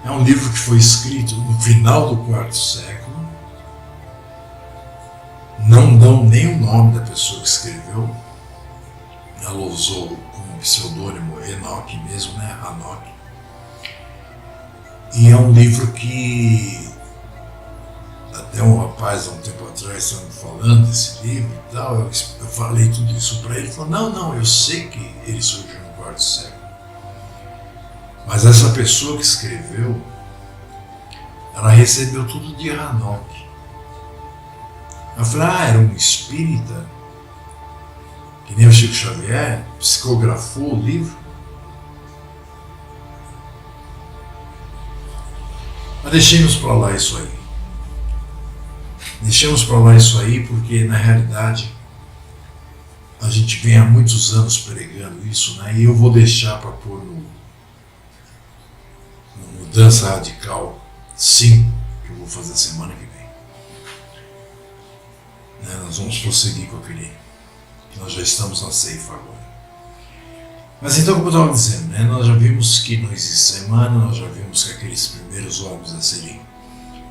É um livro que foi escrito no final do quarto século. Não dão nem o nome da pessoa que escreveu. Ela usou como pseudônimo Enoque mesmo, né? Hanok. E é um livro que até um rapaz há um tempo atrás estava me falando desse livro e tal. Eu falei tudo isso para ele. Ele falou: não, eu sei que ele surgiu no quarto século. Mas essa pessoa que escreveu, ela recebeu tudo de Hanok. Eu falei: era um espírita, que nem o Chico Xavier, psicografou o livro. Mas deixemos para lá isso aí. Deixemos para lá isso aí, porque na realidade a gente vem há muitos anos pregando isso, né? E eu vou deixar para pôr no Mudança Radical 5, que eu vou fazer semana que vem. Né? Nós vamos prosseguir com aquele, que nós já estamos na ceifa agora. Mas então, como eu estava dizendo, né? Nós já vimos que não existe semana, nós já vimos que aqueles primeiros homens a serem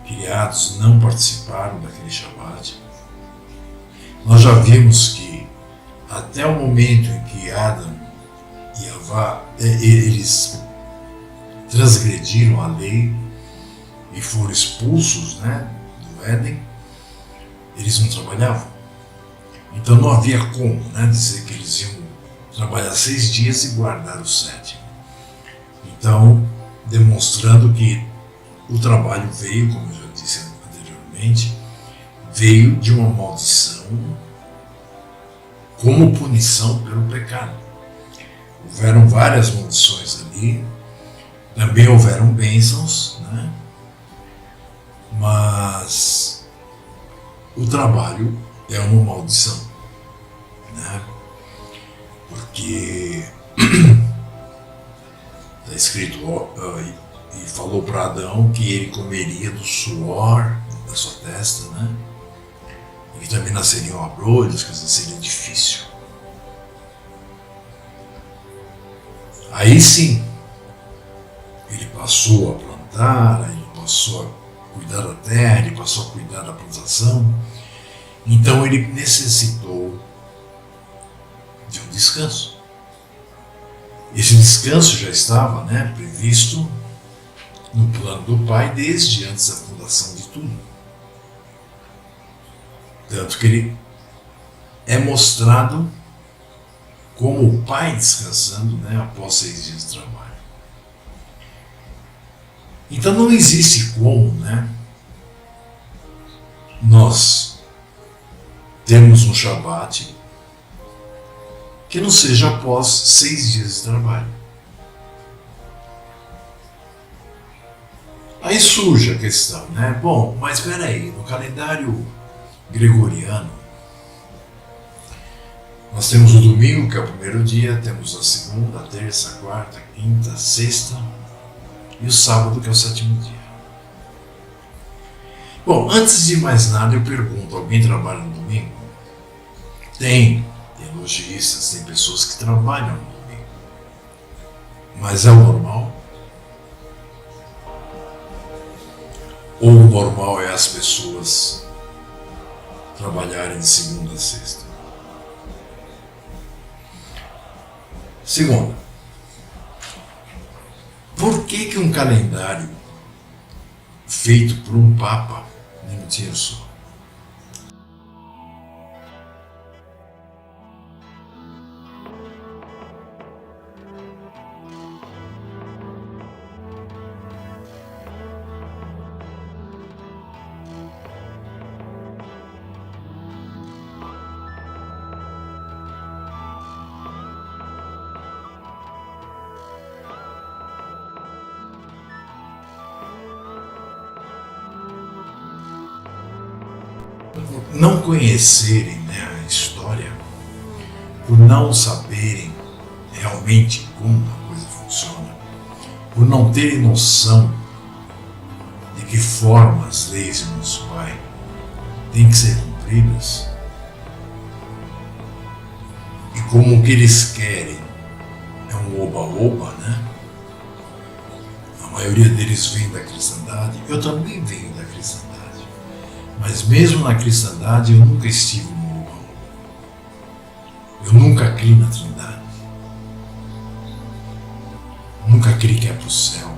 criados não participaram daquele Shabat. Nós já vimos que até o momento em que Adam e Havá, eles transgrediram a lei e foram expulsos, né, do Éden, eles não trabalhavam. Então não havia como, né, dizer que eles iam trabalhar 6 dias e guardar o 7º. Então, demonstrando que o trabalho veio, como eu já disse anteriormente, veio de uma maldição como punição pelo pecado. Houveram várias maldições ali, também houveram bênçãos, né? Mas o trabalho é uma maldição, né? Porque está escrito, e falou para Adão que ele comeria do suor da sua testa, né? E também nasceriam abrolhos, quer dizer, seria difícil. Aí sim, ele passou a plantar, ele passou a cuidar da terra, ele passou a cuidar da plantação. Então ele necessitou de um descanso. Esse descanso já estava, né, previsto no plano do Pai desde antes da fundação de tudo. Tanto que ele é mostrado como o Pai descansando, né, após 6 dias de trabalho. Então não existe como, né, nós temos um Shabat que não seja após 6 dias de trabalho. Aí surge a questão, né? Bom, mas espera aí, no calendário gregoriano, nós temos o domingo, que é o primeiro dia, temos a segunda, a terça, a quarta, a quinta, a sexta e o sábado, que é o sétimo dia. Bom, antes de mais nada, eu pergunto, alguém trabalha no domingo? Tem lojistas, tem pessoas que trabalham no domingo. Mas é o normal? Ou o normal é as pessoas trabalharem de segunda a sexta? Segundo, por que um calendário feito por um papa em um dia só? Por não conhecerem, né, a história, por não saberem realmente como a coisa funciona, por não terem noção de que forma as leis de nosso Pai têm que ser cumpridas e como o que eles querem é um oba-oba, né? A maioria deles vem da cristandade, eu também venho da cristandade. Mas mesmo na cristandade eu nunca estive no oba-oba. Eu nunca criei na Trindade. Nunca criei que é pro céu.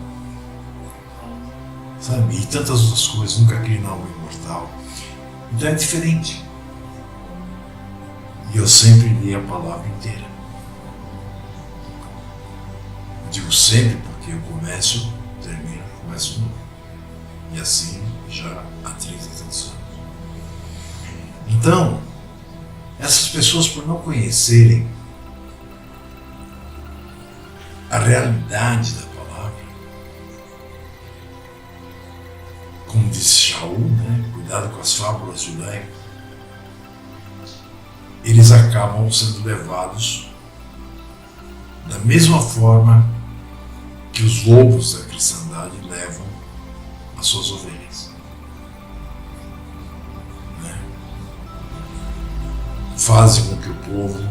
Sabe? E tantas outras coisas. Nunca criei na alma imortal. Então é diferente. E eu sempre li a palavra inteira. Eu digo sempre porque eu começo, termino, começo novo. E assim já há 30 e tantos anos. Então, essas pessoas, por não conhecerem a realidade da palavra, como disse Shaul, né, cuidado com as fábulas judaicas, eles acabam sendo levados da mesma forma que os lobos da cristandade levam as suas ovelhas. Né? Fazem com que o povo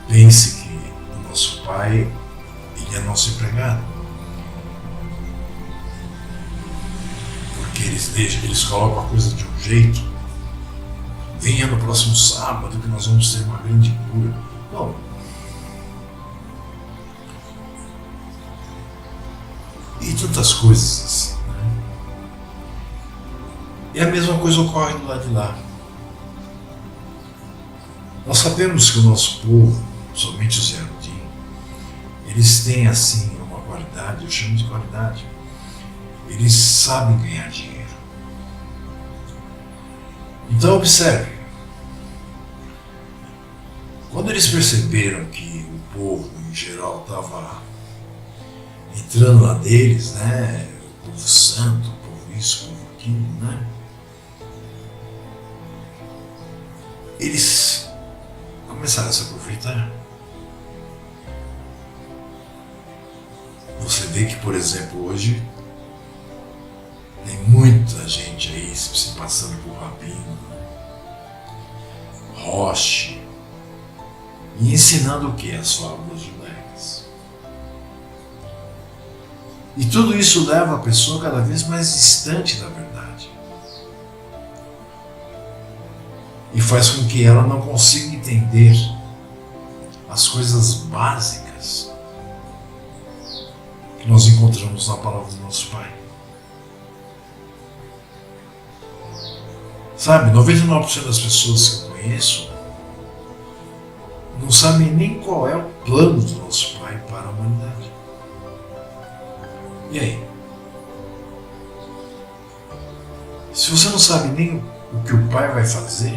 pense que o nosso Pai ele é nosso empregado. Porque eles colocam a coisa de um jeito. Venha no próximo sábado que nós vamos ter uma grande cura. Não. E tantas coisas assim. Né? E a mesma coisa ocorre do lado de lá. Nós sabemos que o nosso povo, somente os Yahudim, eles têm assim uma qualidade, eu chamo de qualidade. Eles sabem ganhar dinheiro. Então observe, quando eles perceberam que o povo em geral estava entrando lá deles, né, o povo santo, o povo isso, o povo aquilo, né, eles começaram a se aproveitar. Você vê que, por exemplo, hoje tem muita gente aí se passando por rabino, roche, e ensinando o que? As fábulas judaicas. E tudo isso leva a pessoa cada vez mais distante da verdade. E faz com que ela não consiga entender as coisas básicas que nós encontramos na palavra do nosso Pai. Sabe, 99% das pessoas que eu conheço não sabem nem qual é o plano do nosso Pai para a humanidade. E aí? Se você não sabe nem o que o Pai vai fazer,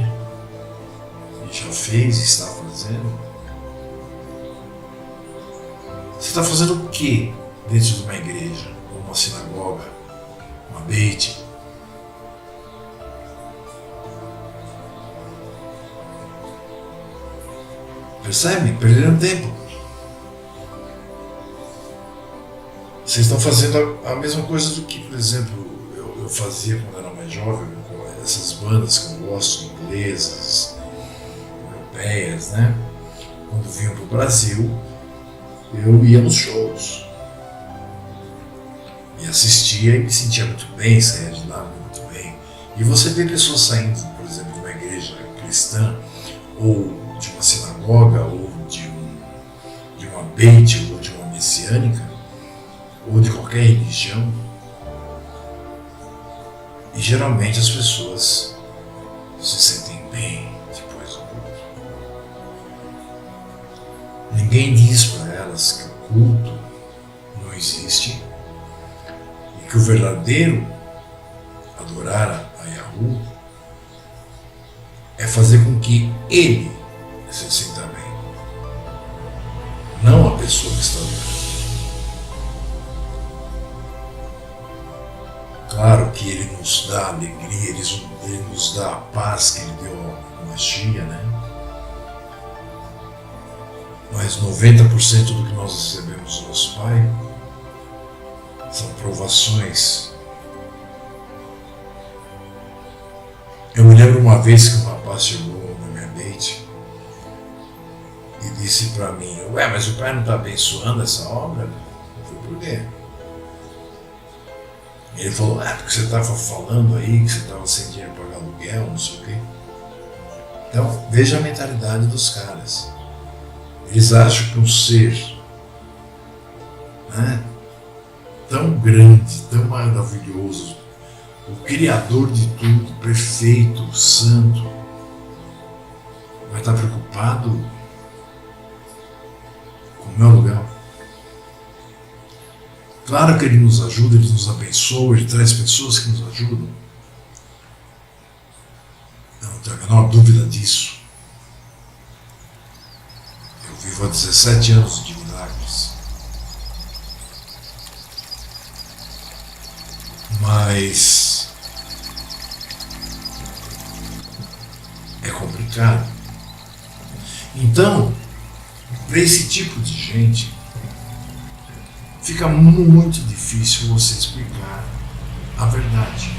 e já fez e está fazendo, você está fazendo o que dentro de uma igreja ou uma sinagoga? Beit. Percebe? Perderam tempo. Vocês estão fazendo a mesma coisa do que, por exemplo, eu fazia quando era mais jovem, com essas bandas que eu gosto, inglesas, europeias, né? Quando vinham para o Brasil, eu ia nos shows. E assistia e me sentia muito bem, saía de lá muito bem. E você vê pessoas saindo, por exemplo, de uma igreja cristã, ou de uma sinagoga, ou de uma Beit, ou de uma messiânica, ou de qualquer religião, e geralmente as pessoas se sentem bem depois do culto. Ninguém diz para elas que o culto não existe e que o verdadeiro adorar a Yahu é fazer com que ele se sinta bem, não a pessoa que está adorando. Claro que ele nos dá alegria, ele nos dá a paz que ele deu a Mashiach, né? Mas 90% do que nós recebemos do nosso Pai são provações. Eu me lembro uma vez que um rapaz chegou na minha Beit e disse para mim: ué, mas o Pai não está abençoando essa obra? Eu falei: por quê? Ele falou: porque você estava falando aí que você estava sem dinheiro para pagar aluguel, não sei o quê. Então, veja a mentalidade dos caras. Eles acham que um ser, né, tão grande, tão maravilhoso, o Criador de tudo, perfeito, santo, vai estar preocupado com o meu aluguel. Claro que ele nos ajuda, ele nos abençoa, ele traz pessoas que nos ajudam. Não tenho a menor dúvida disso. Eu vivo há 17 anos de milagres. Mas é complicado. Então, para esse tipo de gente, fica muito difícil você explicar a verdade.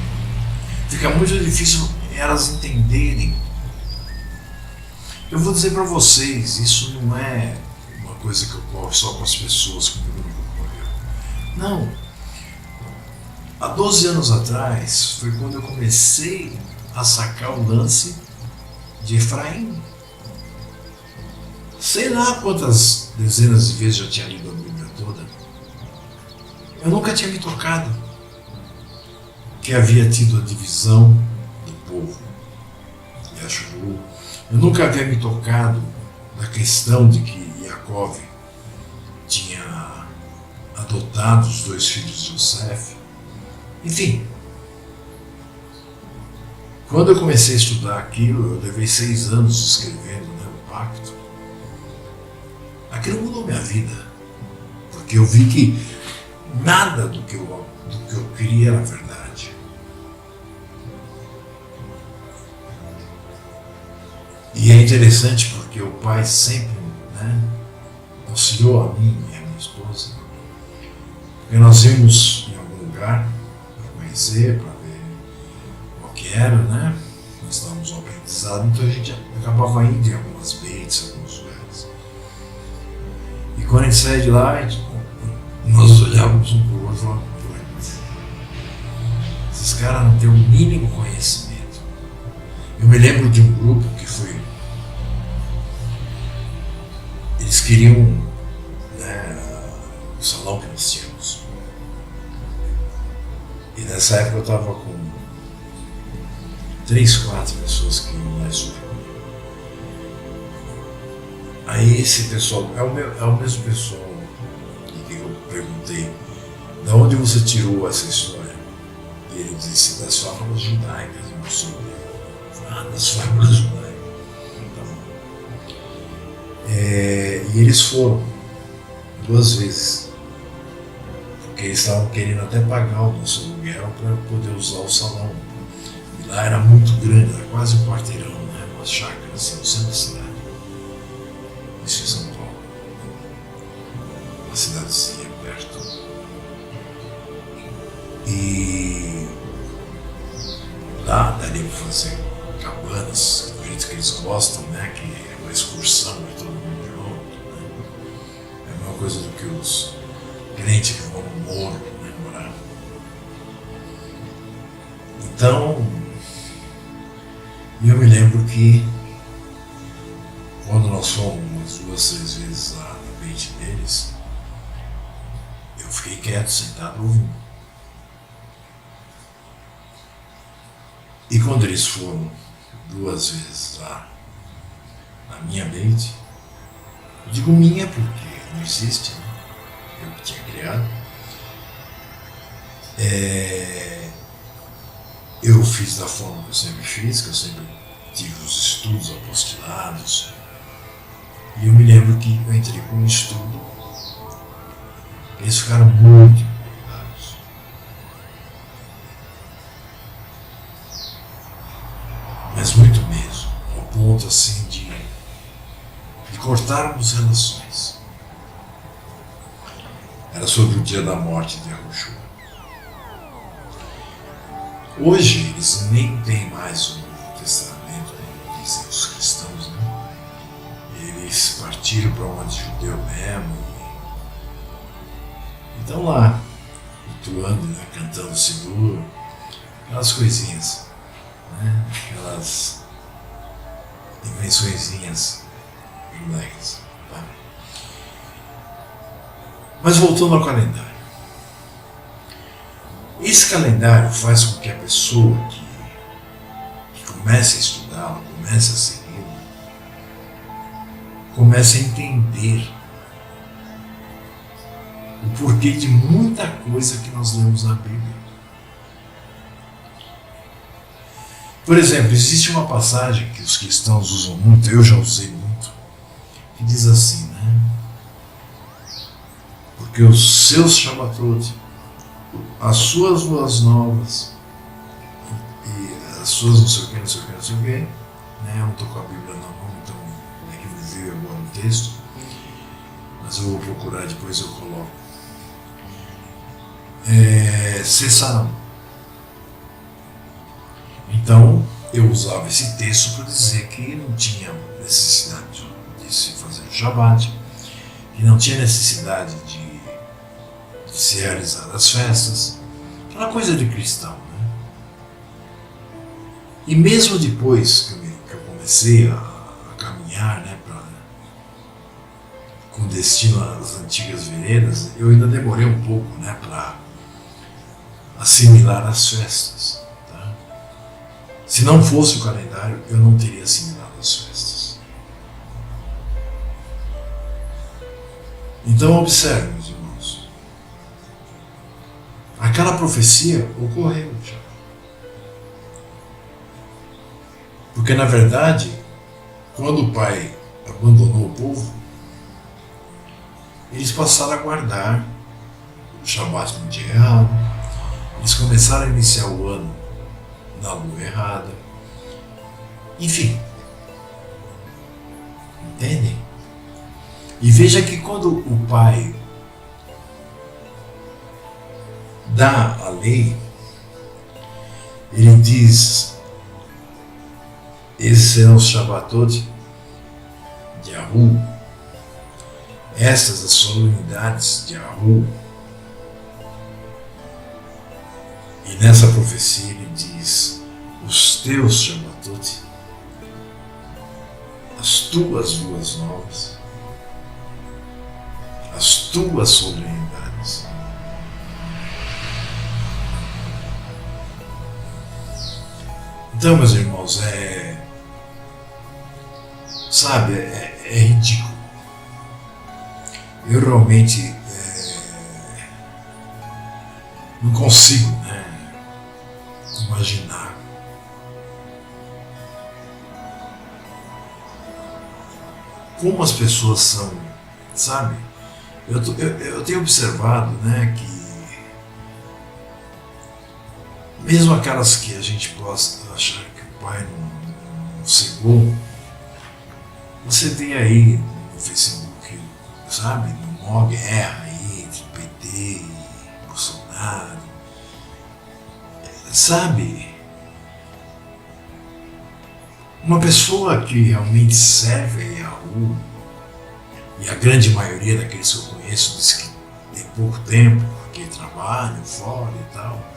Fica muito difícil elas entenderem. Eu vou dizer para vocês, isso não é uma coisa que ocorre só com as pessoas comigo não ocorreu. Não. Há 12 anos atrás foi quando eu comecei a sacar o lance de Efraim. Sei lá quantas dezenas de vezes já tinha lido a Bíblia toda. Eu nunca tinha me tocado que havia tido a divisão do povo de Ashuru. Eu nunca havia me tocado da questão de que Yaakov tinha adotado os 2 filhos de Yosef. Enfim, quando eu comecei a estudar aquilo, eu levei 6 anos escrevendo, né, o pacto. Aquilo mudou minha vida, porque eu vi que nada do que eu queria era verdade. E é interessante porque o Pai sempre, né, auxiliou a mim e a minha esposa. Porque nós íamos em algum lugar para conhecer, para ver o que era, né? Nós estávamos no aprendizado, então a gente acabava indo em algumas beites, alguns lugares. E quando a gente saía de lá, nós olhávamos um para o outro e falávamos: esses caras não têm o mínimo conhecimento. Eu me lembro de um grupo que foi. Eles queriam, né, o salão que nós tínhamos. E nessa época eu estava com 3, 4 pessoas que iam lá estudar comigo. Aí esse pessoal, é o mesmo pessoal que eu perguntei: de onde você tirou essa história? E ele disse: das fábulas judaicas. Eu não soube. Das fábulas judaicas. E eles foram 2 vezes, porque porque eles estavam querendo até pagar o nosso aluguel para poder usar o salão. E lá era muito grande, era quase um quarteirão, né? Uma chácara assim, no centro da cidade. Isso em São Paulo. Uma cidadezinha perto. E lá daria para fazer cabanas, do jeito que eles gostam, né? Que é uma excursão de todo mundo junto, né? É a mesma coisa do que os crentes que vão no morro, né? Morar. Então, eu me lembro que quando nós fomos umas 2, 3 vezes lá na mente deles, eu fiquei quieto, sentado, ouvindo. E quando eles foram 2 vezes lá na minha mente, eu digo minha porque não existe, né? Eu que tinha criado. Eu fiz da forma que eu sempre fiz, que eu sempre tive os estudos apostilados. E eu me lembro que eu entrei com um estudo. Eles ficaram muito incomodados. Mas muito mesmo, ao ponto assim de cortarmos relações. Era sobre o dia da morte de Yahushua. Hoje eles nem têm mais o Novo Testamento, como dizem os cristãos, né? Eles partiram para uma de judeu mesmo. E estão lá, cultuando, né? Cantando Sidur, aquelas coisinhas, né? Aquelas invençõezinhas judaicas. Tá? Mas voltando ao calendário. Esse calendário faz com que a pessoa que comece a estudá-lo, comece a segui-lo, comece a entender o porquê de muita coisa que nós lemos na Bíblia. Por exemplo, existe uma passagem que os cristãos usam muito, eu já usei muito, que diz assim, né? Porque os seus Shabbatot, as suas boas novas e as suas não sei o que, não sei o que, não sei o que, né? Eu não estou com a Bíblia na mão, então é que me veio agora o texto, mas eu vou procurar, depois eu coloco. Cessarão. Então, eu usava esse texto para dizer que não tinha necessidade de se fazer o Shabbat, que não tinha necessidade de se realizar as festas, aquela coisa de cristão, né? E mesmo depois que eu comecei a caminhar, né, com destino às antigas veredas, eu ainda demorei um pouco, né, para assimilar as festas. Tá? Se não fosse o calendário, eu não teria assimilado as festas. Então observe, meus irmãos. Aquela profecia ocorreu já. Porque na verdade, quando o pai abandonou o povo, eles passaram a guardar o Shabat no dia errado, eles começaram a iniciar o ano na lua errada, enfim. Entendem? E veja que quando o pai dá a lei, ele diz: esses serão os Shabbatot de Yahu, estas as solenidades de Yahu. E nessa profecia ele diz: os teus Shabbatot, as tuas luas novas, as tuas solenidades. Então, meus irmãos, sabe, é ridículo. Eu realmente não consigo, né, imaginar como as pessoas são, sabe? Eu tenho observado, né, que mesmo aquelas que a gente possa achar que o pai não cegou, você vê aí no Facebook, sabe, no maior guerra aí entre PT e Bolsonaro, sabe? Uma pessoa que realmente serve aí a rua, e a grande maioria daqueles que eu conheço diz que tem pouco tempo, porque trabalham fora e tal,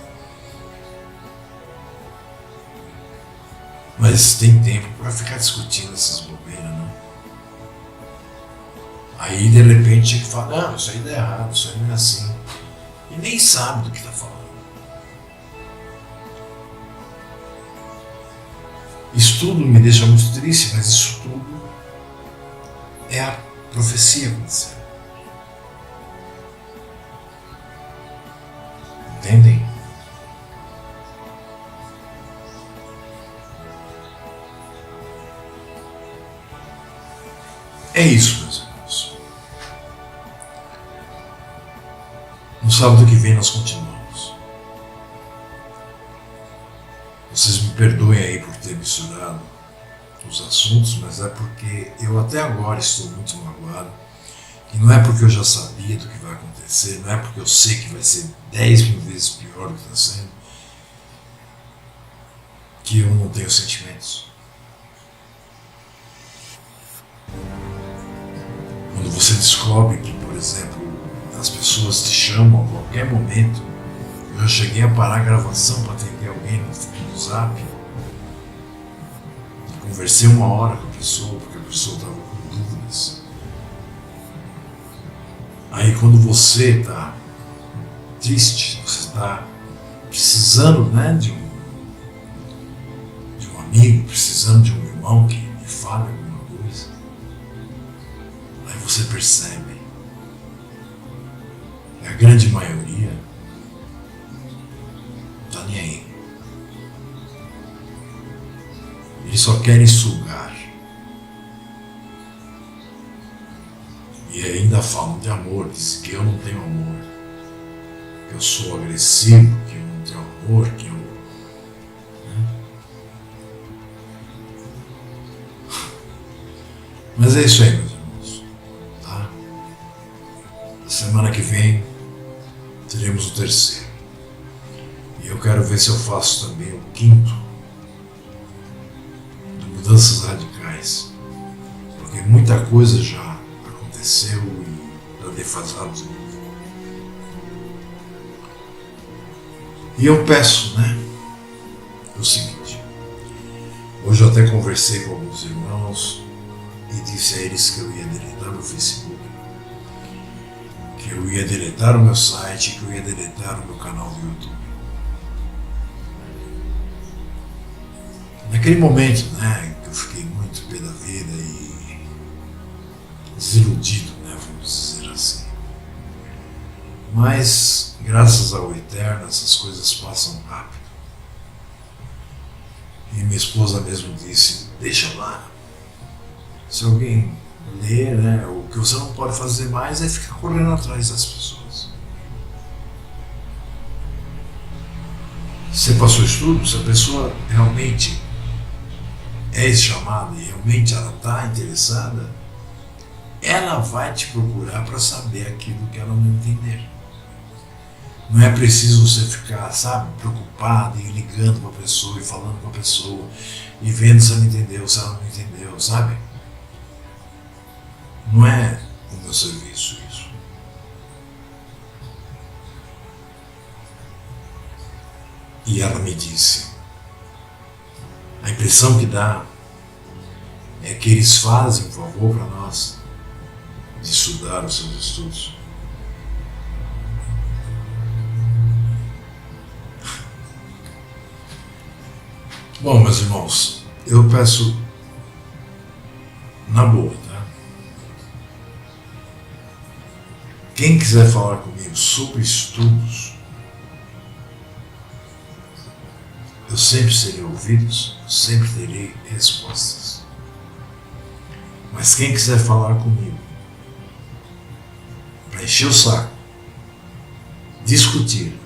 mas tem tempo para ficar discutindo essas bobeiras, né? Aí de repente tinha que falar, não, isso aí dá errado, isso aí não é assim. E nem sabe do que está falando. Isso tudo me deixa muito triste, mas isso tudo é a profecia acontecendo. Entendem? É isso, meus irmãos. No sábado que vem nós continuamos. Vocês me perdoem aí por ter misturado os assuntos, mas é porque eu até agora estou muito magoado. E não é porque eu já sabia do que vai acontecer, não é porque eu sei que vai ser 10.000 vezes pior do que está sendo, que eu não tenho sentimentos. Quando você descobre que, por exemplo, as pessoas te chamam a qualquer momento, eu já cheguei a parar a gravação para atender alguém no Zap, conversei 1 hora com a pessoa, porque a pessoa estava com dúvidas. Aí quando você está triste, você está precisando, né, de um amigo, precisando de um irmão que lhe fale alguma coisa, aí você percebe que a grande maioria não está nem aí. Eles só querem sugar. E ainda falam de amor, dizem que eu não tenho amor, que eu sou agressivo, que eu não tenho amor, que eu... Mas é isso aí, meus irmãos. Tá? Semana que vem teremos o 3º. E eu quero ver se eu faço também o 5º. Mudanças radicais, porque muita coisa já aconteceu e está defasado de novo. E eu peço, né, o seguinte, hoje eu até conversei com alguns irmãos e disse a eles que eu ia deletar meu Facebook, que eu ia deletar o meu site, que eu ia deletar o meu canal do YouTube. Naquele momento, né, que eu fiquei muito pé da vida e desiludido, né, vamos dizer assim. Mas, graças ao Eterno, essas coisas passam rápido. E minha esposa mesmo disse, deixa lá. Se alguém ler, né, o que você não pode fazer mais é ficar correndo atrás das pessoas. Você passou estudo, se a pessoa realmente é chamada e realmente ela está interessada, ela vai te procurar para saber aquilo que ela não entender. Não é preciso você ficar, sabe, preocupado e ligando para a pessoa e falando com a pessoa e vendo se ela entendeu, se ela não entendeu, sabe? Não é o meu serviço isso. E ela me disse, a impressão que dá é que eles fazem um favor para nós de estudar os seus estudos. Bom, meus irmãos, eu peço na boa, tá? Quem quiser falar comigo sobre estudos, eu sempre serei ouvidos, eu sempre terei respostas. Mas quem quiser falar comigo para encher o saco, discutir,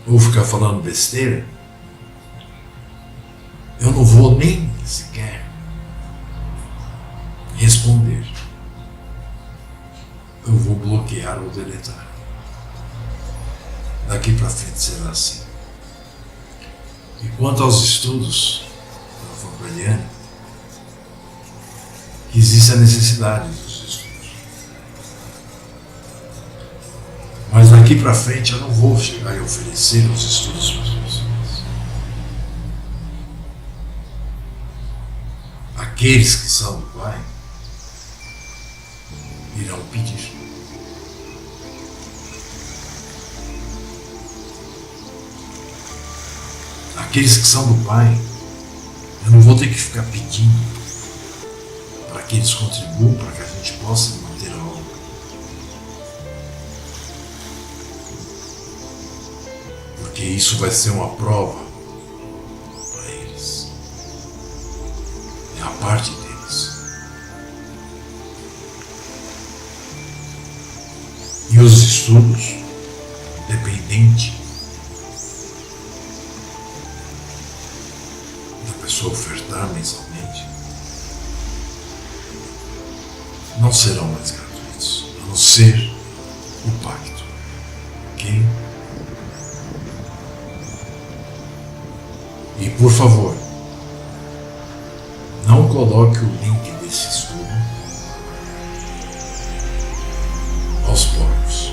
ou ficar falando besteira, eu não vou nem sequer responder. Eu vou bloquear ou deletar. Daqui para frente será assim. E quanto aos estudos, da Foucaultiana, existe a necessidade dos estudos. Mas daqui para frente eu não vou chegar e oferecer os estudos para as pessoas. Aqueles que são do Pai irão pedir. Aqueles que são do Pai, eu não vou ter que ficar pedindo para que eles contribuam para que a gente possa manter a obra. Porque isso vai ser uma prova para eles. É a parte deles. E os estudos, dependente da pessoa ofertar mensalmente, não serão mais gratuitos, a não ser o pacto. Ok? E por favor, não coloque o link desse estudo aos pobres.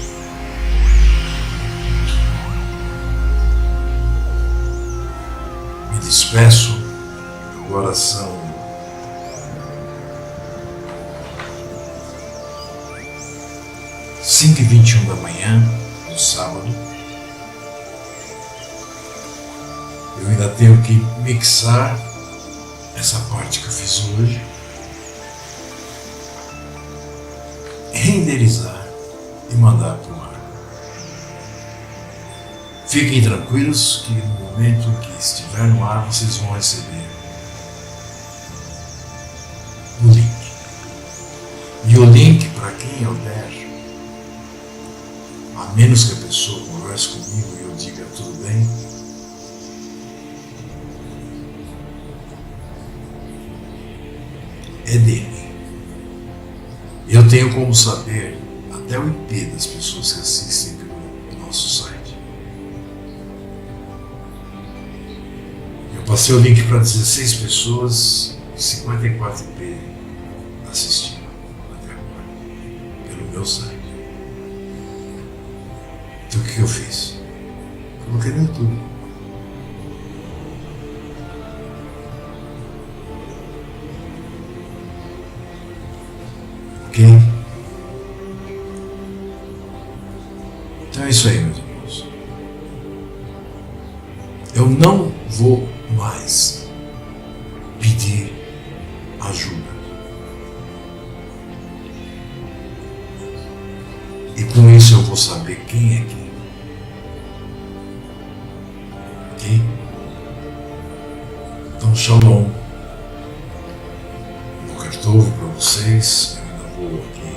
Me despeço, agora são 5h21 da manhã do sábado. Eu ainda tenho que mixar essa parte que eu fiz hoje, renderizar e mandar para o ar. Fiquem tranquilos que no momento que estiver no ar vocês vão receber o link. E o link, para quem eu der, a menos que a pessoa converse comigo e eu diga tudo bem, é dele. Eu tenho como saber até o IP das pessoas que assistem pelo nosso site. Eu passei o link para 16 pessoas e 54 IP assistindo até agora pelo meu site. Então o que eu fiz? Coloquei no YouTube. Ok? Então é isso aí, meus irmãos. Eu não vou mais pedir ajuda. E com isso eu vou saber quem é quem. Ok? Então, shalom. Boker Tov para vocês. Eu ainda vou aqui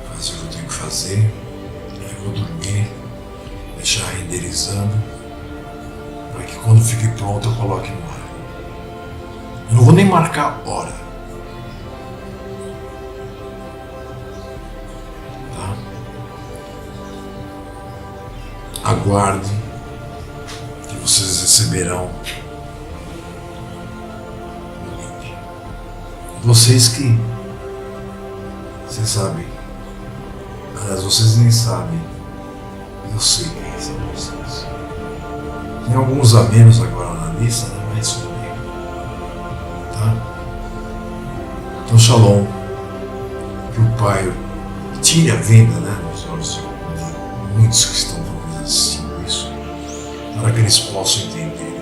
fazer o que eu tenho que fazer. Aí eu vou dormir, deixar renderizando, para que quando fique pronto eu coloque no ar. Eu não vou nem marcar hora. Tá? Aguarde que vocês receberão o link. Vocês que, vocês sabem, aliás, vocês nem sabem, eu sei quem são vocês. Tem alguns a menos agora na lista, né? Mas tudo bem. Tá? Então, shalom. Que o Pai tire a venda, né, nos olhos de muitos que estão talvez assistindo isso, para que eles possam entender